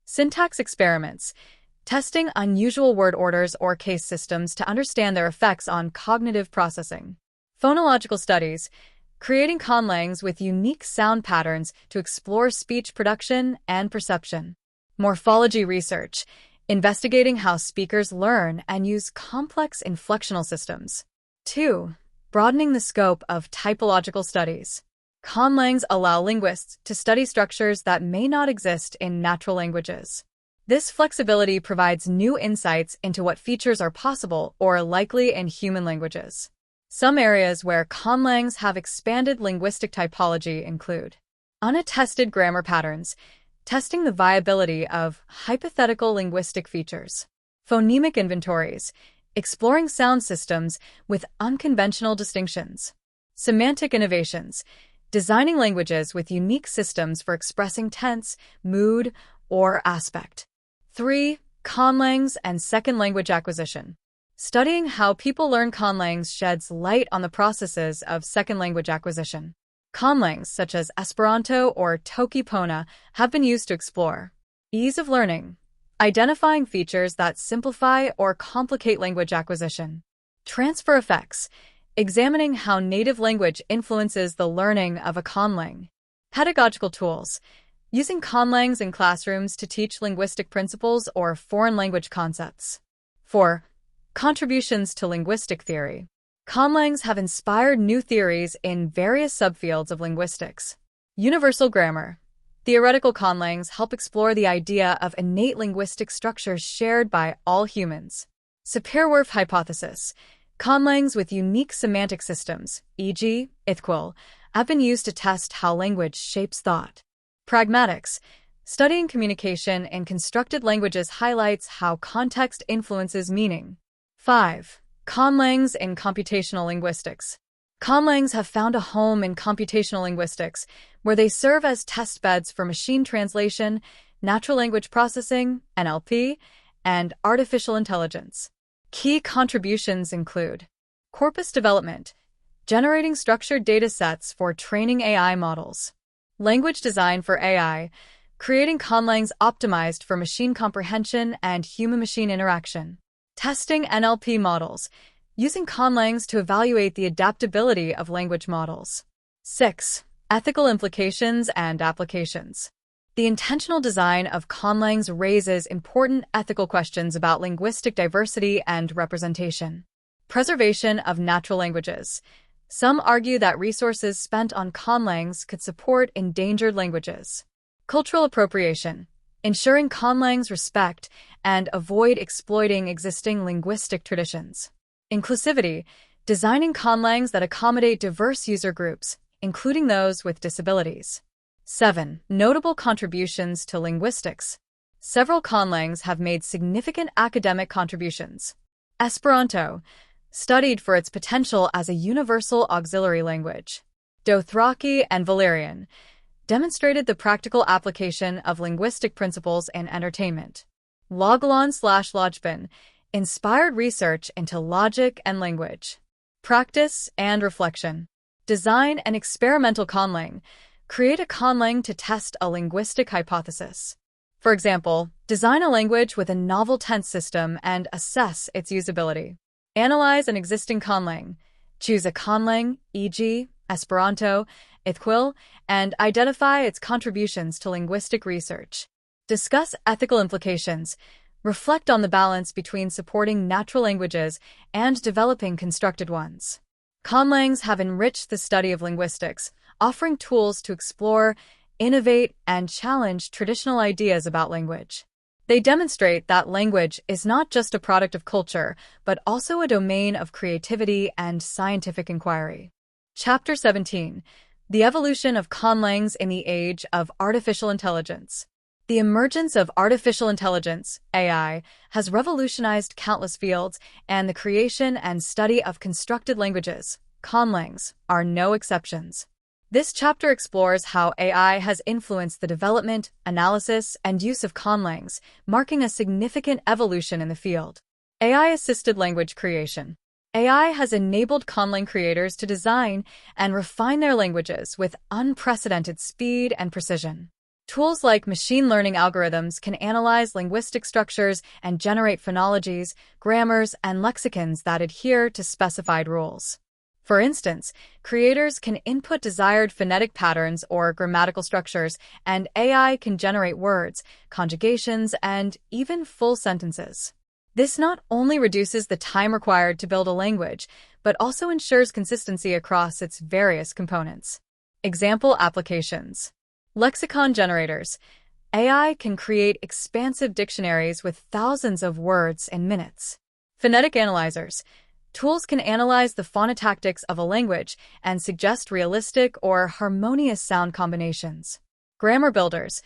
syntax experiments, testing unusual word orders or case systems to understand their effects on cognitive processing. Phonological studies, creating Conlangs with unique sound patterns to explore speech production and perception. Morphology research, investigating how speakers learn and use complex inflectional systems. 2. Broadening the scope of typological studies. Conlangs allow linguists to study structures that may not exist in natural languages. This flexibility provides new insights into what features are possible or likely in human languages. Some areas where Conlangs have expanded linguistic typology include unattested grammar patterns, testing the viability of hypothetical linguistic features. Phonemic inventories, exploring sound systems with unconventional distinctions. Semantic innovations, designing languages with unique systems for expressing tense, mood, or aspect. 3. Conlangs and second language acquisition. Studying how people learn Conlangs sheds light on the processes of second language acquisition. Conlangs, such as Esperanto or Toki Pona, have been used to explore ease of learning, identifying features that simplify or complicate language acquisition. Transfer effects, examining how native language influences the learning of a Conlang. Pedagogical tools, using Conlangs in classrooms to teach linguistic principles or foreign language concepts. 4. Contributions to linguistic theory. Conlangs have inspired new theories in various subfields of linguistics. Universal grammar. Theoretical conlangs help explore the idea of innate linguistic structures shared by all humans. Sapir-Whorf hypothesis. Conlangs with unique semantic systems, e.g., ithquil, have been used to test how language shapes thought. Pragmatics. Studying communication in constructed languages highlights how context influences meaning. 5. Conlangs in computational linguistics. Conlangs have found a home in computational linguistics, where they serve as test beds for machine translation, natural language processing, NLP, and artificial intelligence. Key contributions include corpus development, generating structured data sets for training AI models, language design for AI, creating conlangs optimized for machine comprehension and human-machine interaction, testing NLP models, using conlangs to evaluate the adaptability of language models. 6. Ethical implications and applications. The intentional design of conlangs raises important ethical questions about linguistic diversity and representation. Preservation of natural languages. Some argue that resources spent on conlangs could support endangered languages. Cultural appropriation. Ensuring conlangs respect and avoid exploiting existing linguistic traditions. Inclusivity. Designing conlangs that accommodate diverse user groups, including those with disabilities. 7. Notable contributions to linguistics. Several conlangs have made significant academic contributions. Esperanto, studied for its potential as a universal auxiliary language. Dothraki and Valerian, demonstrated the practical application of linguistic principles in entertainment. Loglon/Lojban, inspired research into logic and language. Practice and reflection. Design an experimental conlang. Create a conlang to test a linguistic hypothesis. For example, design a language with a novel tense system and assess its usability. Analyze an existing conlang. Choose a conlang, e.g., Esperanto, ithquil, and identify its contributions to linguistic research. Discuss ethical implications. Reflect on the balance between supporting natural languages and developing constructed ones. Conlangs have enriched the study of linguistics, offering tools to explore, innovate, and challenge traditional ideas about language. They demonstrate that language is not just a product of culture, but also a domain of creativity and scientific inquiry. Chapter 17. The Evolution of Conlangs in the Age of Artificial Intelligence. The emergence of artificial intelligence, AI, has revolutionized countless fields, and the creation and study of constructed languages, conlangs, are no exceptions. This chapter explores how AI has influenced the development, analysis, and use of conlangs, marking a significant evolution in the field. AI-assisted language creation. AI has enabled conlang creators to design and refine their languages with unprecedented speed and precision. Tools like machine learning algorithms can analyze linguistic structures and generate phonologies, grammars, and lexicons that adhere to specified rules. For instance, creators can input desired phonetic patterns or grammatical structures, and AI can generate words, conjugations, and even full sentences. This not only reduces the time required to build a language, but also ensures consistency across its various components. Example applications. Lexicon generators. AI can create expansive dictionaries with thousands of words in minutes. Phonetic analyzers. Tools can analyze the phonotactics of a language and suggest realistic or harmonious sound combinations. Grammar builders.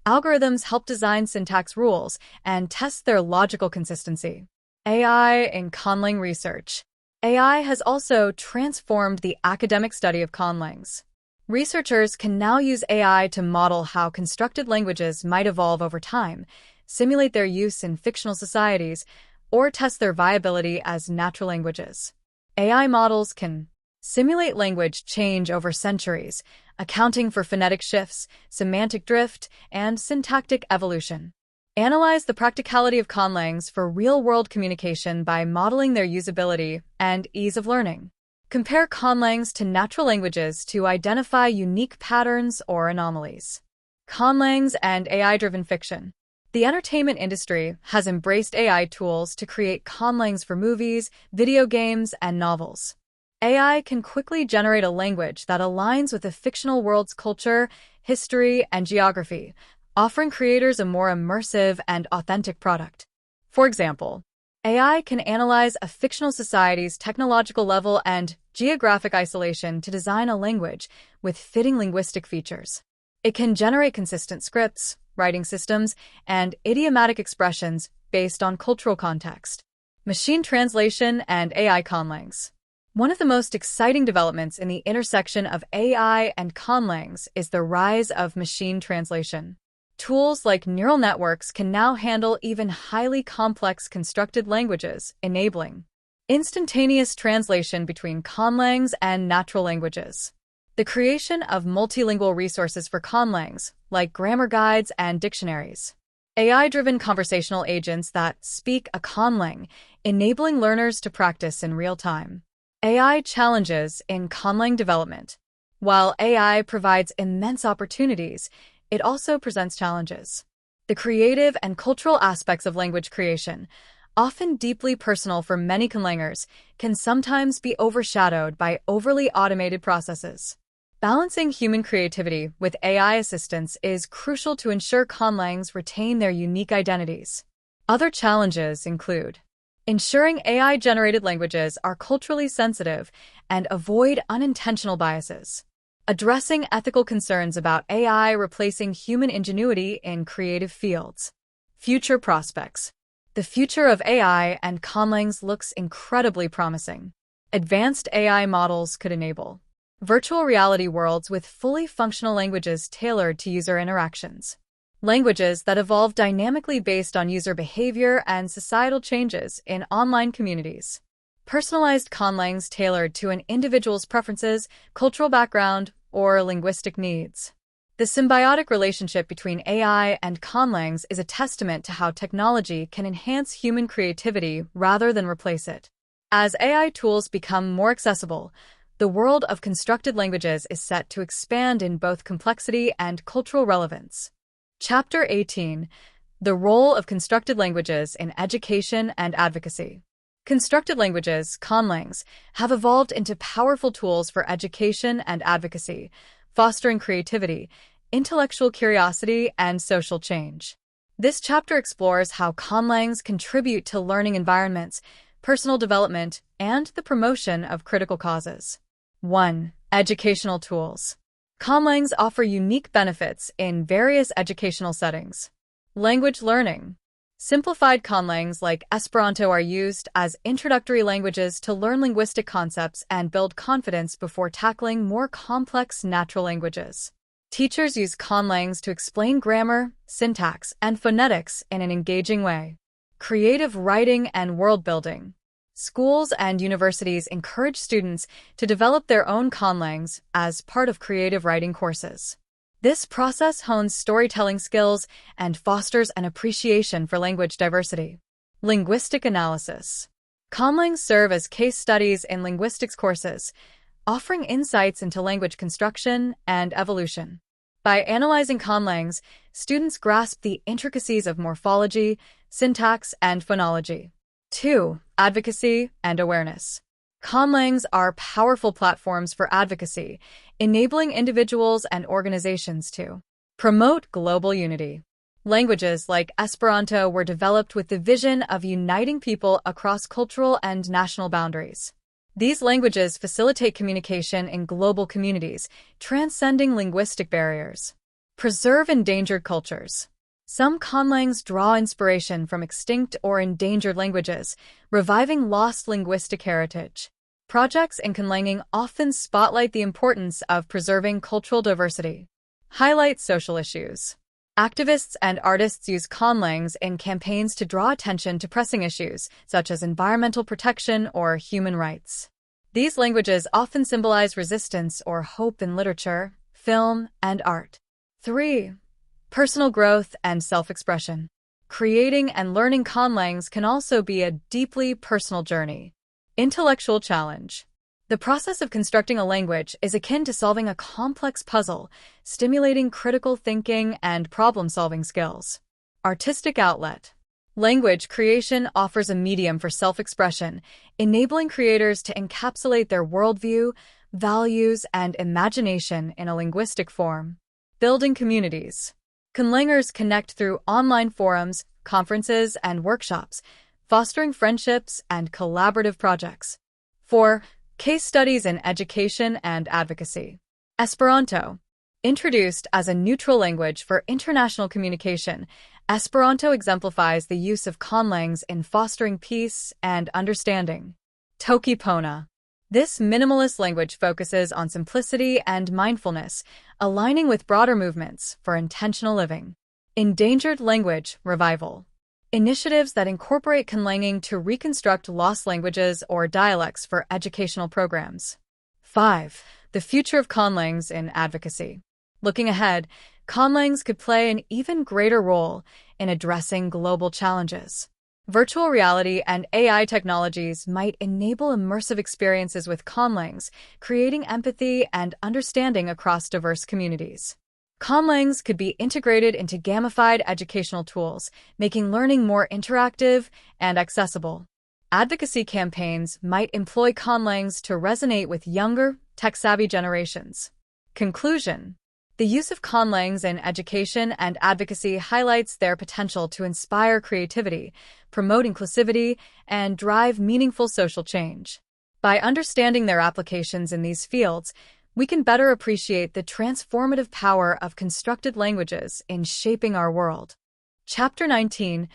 Algorithms help design syntax rules and test their logical consistency. AI in conlang research. AI has also transformed the academic study of conlangs. Researchers can now use AI to model how constructed languages might evolve over time, simulate their use in fictional societies, or test their viability as natural languages. AI models can simulate language change over centuries, accounting for phonetic shifts, semantic drift, and syntactic evolution. Analyze the practicality of conlangs for real-world communication by modeling their usability and ease of learning. Compare conlangs to natural languages to identify unique patterns or anomalies. Conlangs and AI-driven fiction. The entertainment industry has embraced AI tools to create conlangs for movies, video games, and novels. AI can quickly generate a language that aligns with the fictional world's culture, history, and geography, offering creators a more immersive and authentic product. For example, AI can analyze a fictional society's technological level and geographic isolation to design a language with fitting linguistic features. It can generate consistent scripts, writing systems, and idiomatic expressions based on cultural context. Machine translation and AI Conlangs. One of the most exciting developments in the intersection of AI and Conlangs is the rise of machine translation. Tools like neural networks can now handle even highly complex constructed languages, enabling instantaneous translation between conlangs and natural languages. The creation of multilingual resources for conlangs, like grammar guides and dictionaries. AI-driven conversational agents that speak a conlang, enabling learners to practice in real time. AI challenges in conlang development. While AI provides immense opportunities, it also presents challenges. The creative and cultural aspects of language creation, often deeply personal for many conlangers, can sometimes be overshadowed by overly automated processes. Balancing human creativity with AI assistance is crucial to ensure conlangs retain their unique identities. Other challenges include ensuring AI-generated languages are culturally sensitive and avoid unintentional biases. Addressing ethical concerns about AI replacing human ingenuity in creative fields. Future prospects. The future of AI and conlangs looks incredibly promising. Advanced AI models could enable virtual reality worlds with fully functional languages tailored to user interactions. Languages that evolve dynamically based on user behavior and societal changes in online communities. Personalized conlangs tailored to an individual's preferences, cultural background, or linguistic needs. The symbiotic relationship between AI and conlangs is a testament to how technology can enhance human creativity rather than replace it. As AI tools become more accessible, the world of constructed languages is set to expand in both complexity and cultural relevance. Chapter 18: The Role of Constructed Languages in Education and Advocacy. Constructed languages, conlangs, have evolved into powerful tools for education and advocacy, fostering creativity, intellectual curiosity, and social change. This chapter explores how conlangs contribute to learning environments, personal development, and the promotion of critical causes. 1. Educational tools. Conlangs offer unique benefits in various educational settings. Language learning. Simplified conlangs like Esperanto are used as introductory languages to learn linguistic concepts and build confidence before tackling more complex natural languages. Teachers use conlangs to explain grammar, syntax, and phonetics in an engaging way. Creative writing and world building. Schools and universities encourage students to develop their own conlangs as part of creative writing courses. This process hones storytelling skills and fosters an appreciation for language diversity. Linguistic analysis. Conlangs serve as case studies in linguistics courses, offering insights into language construction and evolution. By analyzing conlangs, students grasp the intricacies of morphology, syntax, and phonology. 2. Advocacy and awareness. Conlangs are powerful platforms for advocacy, enabling individuals and organizations to promote global unity. Languages like Esperanto were developed with the vision of uniting people across cultural and national boundaries. These languages facilitate communication in global communities, transcending linguistic barriers. Preserve endangered cultures. Some conlangs draw inspiration from extinct or endangered languages, reviving lost linguistic heritage. Projects in conlanging often spotlight the importance of preserving cultural diversity. Highlight social issues. Activists and artists use conlangs in campaigns to draw attention to pressing issues, such as environmental protection or human rights. These languages often symbolize resistance or hope in literature, film, and art. 3. Personal growth and self-expression. Creating and learning conlangs can also be a deeply personal journey. Intellectual challenge. The process of constructing a language is akin to solving a complex puzzle, stimulating critical thinking and problem-solving skills. Artistic outlet. Language creation offers a medium for self-expression, enabling creators to encapsulate their worldview, values, and imagination in a linguistic form. Building communities. Conlangers connect through online forums, conferences, and workshops, fostering friendships and collaborative projects. 4. Case studies in education and advocacy. Esperanto. Introduced as a neutral language for international communication, Esperanto exemplifies the use of conlangs in fostering peace and understanding. Toki Pona. This minimalist language focuses on simplicity and mindfulness, aligning with broader movements for intentional living. Endangered language revival. Initiatives that incorporate conlanging to reconstruct lost languages or dialects for educational programs. 5. The future of conlangs in advocacy. Looking ahead, conlangs could play an even greater role in addressing global challenges. Virtual reality and AI technologies might enable immersive experiences with conlangs, creating empathy and understanding across diverse communities. Conlangs could be integrated into gamified educational tools, making learning more interactive and accessible. Advocacy campaigns might employ conlangs to resonate with younger, tech-savvy generations. Conclusion. The use of conlangs in education and advocacy highlights their potential to inspire creativity, promote inclusivity, and drive meaningful social change. By understanding their applications in these fields, we can better appreciate the transformative power of constructed languages in shaping our world. Chapter 19.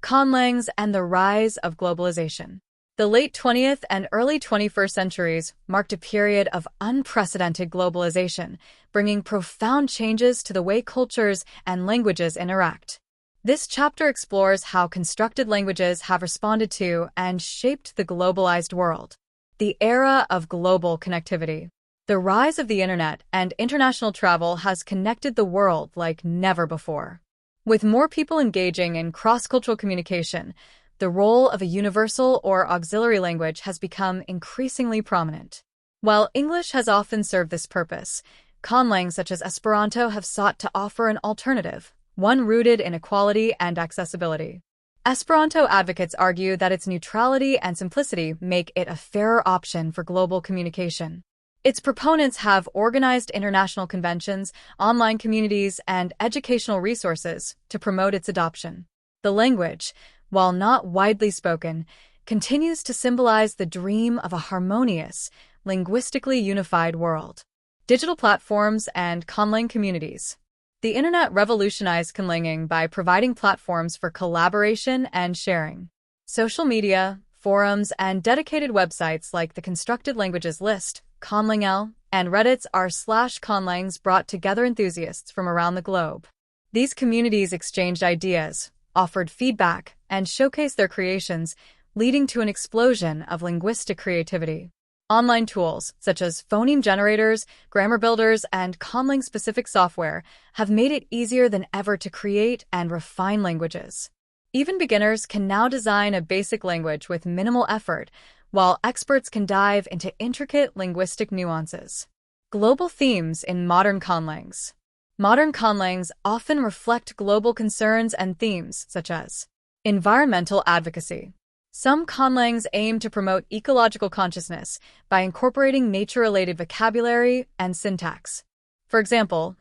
Conlangs and the Rise of Globalization. The late 20th and early 21st centuries marked a period of unprecedented globalization, bringing profound changes to the way cultures and languages interact. This chapter explores how constructed languages have responded to and shaped the globalized world. The era of global connectivity. The rise of the internet and international travel has connected the world like never before. With more people engaging in cross-cultural communication, the role of a universal or auxiliary language has become increasingly prominent. While English has often served this purpose, conlangs such as Esperanto have sought to offer an alternative, one rooted in equality and accessibility. Esperanto advocates argue that its neutrality and simplicity make it a fairer option for global communication. Its proponents have organized international conventions, online communities, and educational resources to promote its adoption. The language, while not widely spoken, continues to symbolize the dream of a harmonious, linguistically unified world. Digital platforms and conlang communities. The internet revolutionized conlanging by providing platforms for collaboration and sharing. Social media, forums, and dedicated websites like the Constructed Languages List, Conlang, and Reddit's r/conlangs brought together enthusiasts from around the globe. These communities exchanged ideas, offered feedback, and showcased their creations, leading to an explosion of linguistic creativity. Online tools, such as phoneme generators, grammar builders, and conlang-specific software, have made it easier than ever to create and refine languages. Even beginners can now design a basic language with minimal effort, while experts can dive into intricate linguistic nuances. Global themes in modern conlangs. Modern conlangs often reflect global concerns and themes such as environmental advocacy. Some conlangs aim to promote ecological consciousness by incorporating nature-related vocabulary and syntax. For example,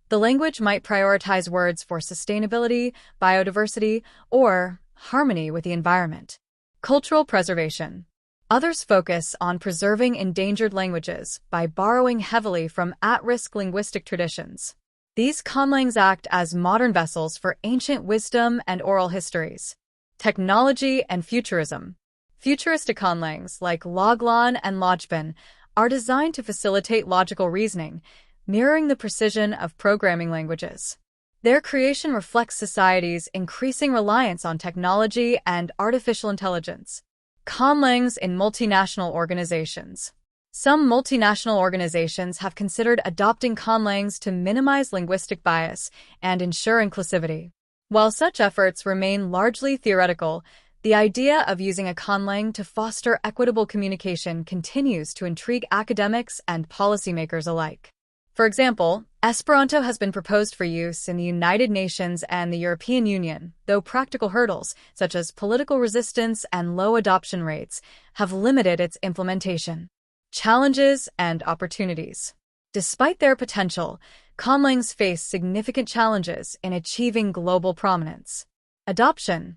the language might prioritize words for sustainability, biodiversity, or harmony with the environment. Cultural preservation. Others focus on preserving endangered languages by borrowing heavily from at-risk linguistic traditions. These conlangs act as modern vessels for ancient wisdom and oral histories. Technology and futurism. Futuristic conlangs like Loglan and Lojban are designed to facilitate logical reasoning, mirroring the precision of programming languages. Their creation reflects society's increasing reliance on technology and artificial intelligence. Conlangs in multinational organizations. Some multinational organizations have considered adopting conlangs to minimize linguistic bias and ensure inclusivity. While such efforts remain largely theoretical, the idea of using a conlang to foster equitable communication continues to intrigue academics and policymakers alike. For example, Esperanto has been proposed for use in the United Nations and the European Union, though practical hurdles, such as political resistance and low adoption rates, have limited its implementation. Challenges and opportunities. Despite their potential, Conlangs face significant challenges in achieving global prominence. Adoption.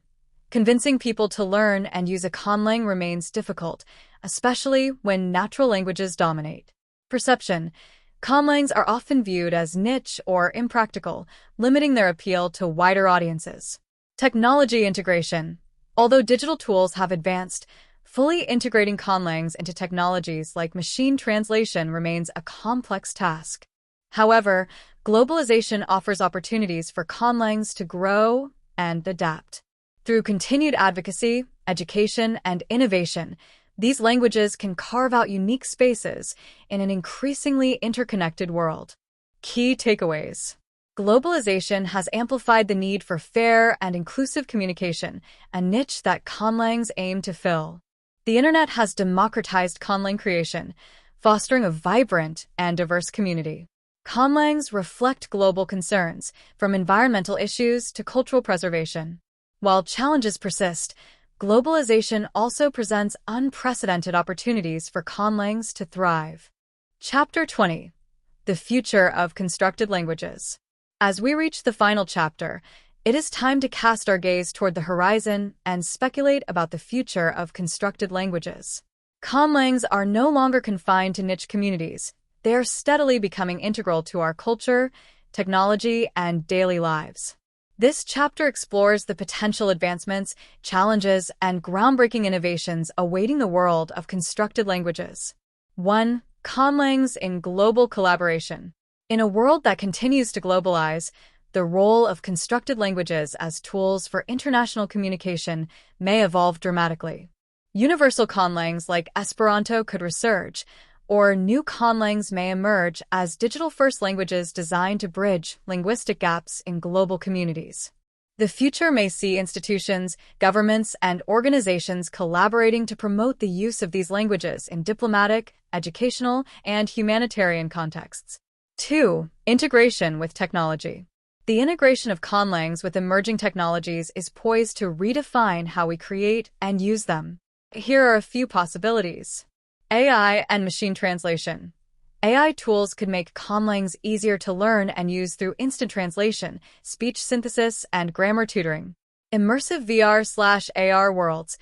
Convincing people to learn and use a conlang remains difficult, especially when natural languages dominate. Perception. Conlangs are often viewed as niche or impractical, limiting their appeal to wider audiences. Technology integration. Although digital tools have advanced, fully integrating conlangs into technologies like machine translation remains a complex task. However, globalization offers opportunities for conlangs to grow and adapt. Through continued advocacy, education, and innovation, these languages can carve out unique spaces in an increasingly interconnected world. Key takeaways. Globalization has amplified the need for fair and inclusive communication, a niche that conlangs aim to fill. The internet has democratized conlang creation, fostering a vibrant and diverse community. Conlangs reflect global concerns, from environmental issues to cultural preservation. While challenges persist, globalization also presents unprecedented opportunities for conlangs to thrive. Chapter 20. The Future of Constructed Languages. As we reach the final chapter, it is time to cast our gaze toward the horizon and speculate about the future of constructed languages. Conlangs are no longer confined to niche communities. They are steadily becoming integral to our culture, technology, and daily lives. This chapter explores the potential advancements, challenges, and groundbreaking innovations awaiting the world of constructed languages. 1. Conlangs in global collaboration. In a world that continues to globalize, the role of constructed languages as tools for international communication may evolve dramatically. Universal conlangs like Esperanto could resurge, or new conlangs may emerge as digital-first languages designed to bridge linguistic gaps in global communities. The future may see institutions, governments, and organizations collaborating to promote the use of these languages in diplomatic, educational, and humanitarian contexts. 2. Integration with technology. The integration of conlangs with emerging technologies is poised to redefine how we create and use them. Here are a few possibilities. AI and machine translation. AI tools could make conlangs easier to learn and use through instant translation, speech synthesis, and grammar tutoring. Immersive VR/AR worlds.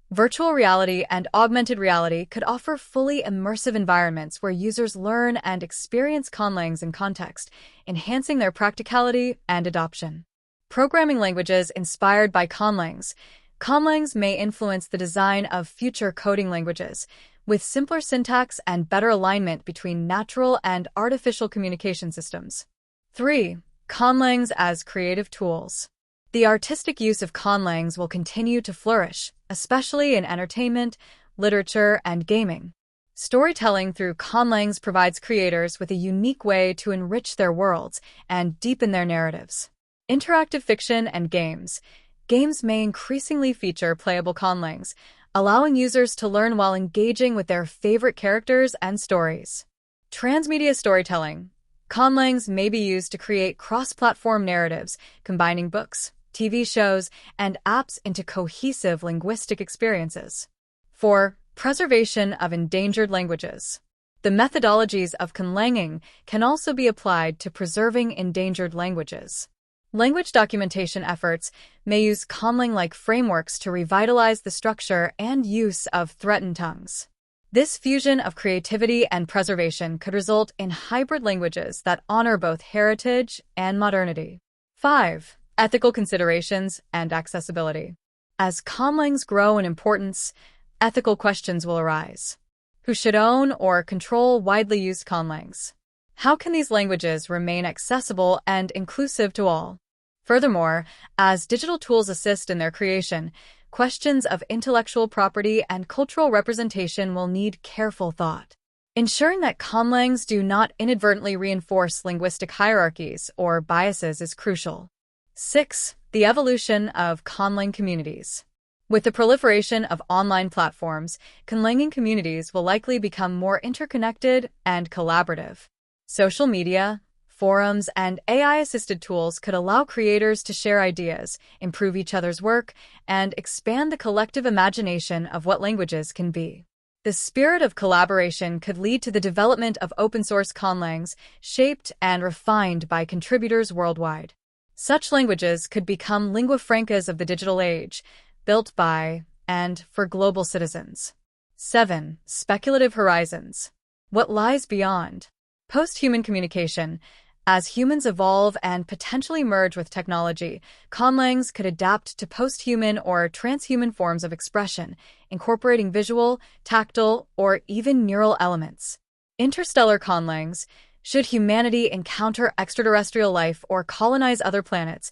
Virtual reality and augmented reality could offer fully immersive environments where users learn and experience conlangs in context, enhancing their practicality and adoption. Programming languages inspired by conlangs. Conlangs may influence the design of future coding languages, with simpler syntax and better alignment between natural and artificial communication systems. 3. Conlangs as creative tools. The artistic use of conlangs will continue to flourish, especially in entertainment, literature, and gaming. Storytelling through conlangs provides creators with a unique way to enrich their worlds and deepen their narratives. Interactive fiction and games. Games may increasingly feature playable conlangs, allowing users to learn while engaging with their favorite characters and stories. Transmedia storytelling. Conlangs may be used to create cross-platform narratives, combining books, TV shows, and apps into cohesive linguistic experiences. 4. Preservation of endangered languages. The methodologies of conlanging can also be applied to preserving endangered languages. Language documentation efforts may use conlang-like frameworks to revitalize the structure and use of threatened tongues. This fusion of creativity and preservation could result in hybrid languages that honor both heritage and modernity. 5. Ethical considerations and accessibility. As conlangs grow in importance, ethical questions will arise. Who should own or control widely used conlangs? How can these languages remain accessible and inclusive to all? Furthermore, as digital tools assist in their creation, questions of intellectual property and cultural representation will need careful thought. Ensuring that conlangs do not inadvertently reinforce linguistic hierarchies or biases is crucial. 6. The evolution of conlang communities. With the proliferation of online platforms, conlanging communities will likely become more interconnected and collaborative. Social media, forums, and AI-assisted tools could allow creators to share ideas, improve each other's work, and expand the collective imagination of what languages can be. The spirit of collaboration could lead to the development of open-source conlangs, shaped and refined by contributors worldwide. Such languages could become lingua francas of the digital age, built by and for global citizens. 7. Speculative horizons. What lies beyond? Post-human communication. As humans evolve and potentially merge with technology, conlangs could adapt to post-human or transhuman forms of expression, incorporating visual, tactile, or even neural elements. Interstellar conlangs. Should humanity encounter extraterrestrial life or colonize other planets,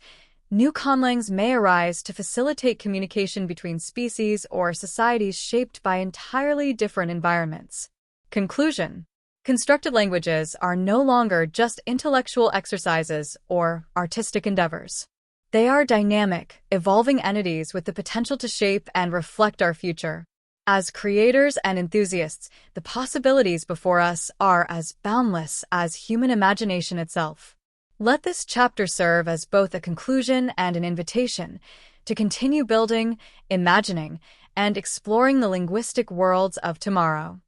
new conlangs may arise to facilitate communication between species or societies shaped by entirely different environments. Conclusion. Constructed languages are no longer just intellectual exercises or artistic endeavors. They are dynamic, evolving entities with the potential to shape and reflect our future. As creators and enthusiasts, the possibilities before us are as boundless as human imagination itself. Let this chapter serve as both a conclusion and an invitation to continue building, imagining, and exploring the linguistic worlds of tomorrow.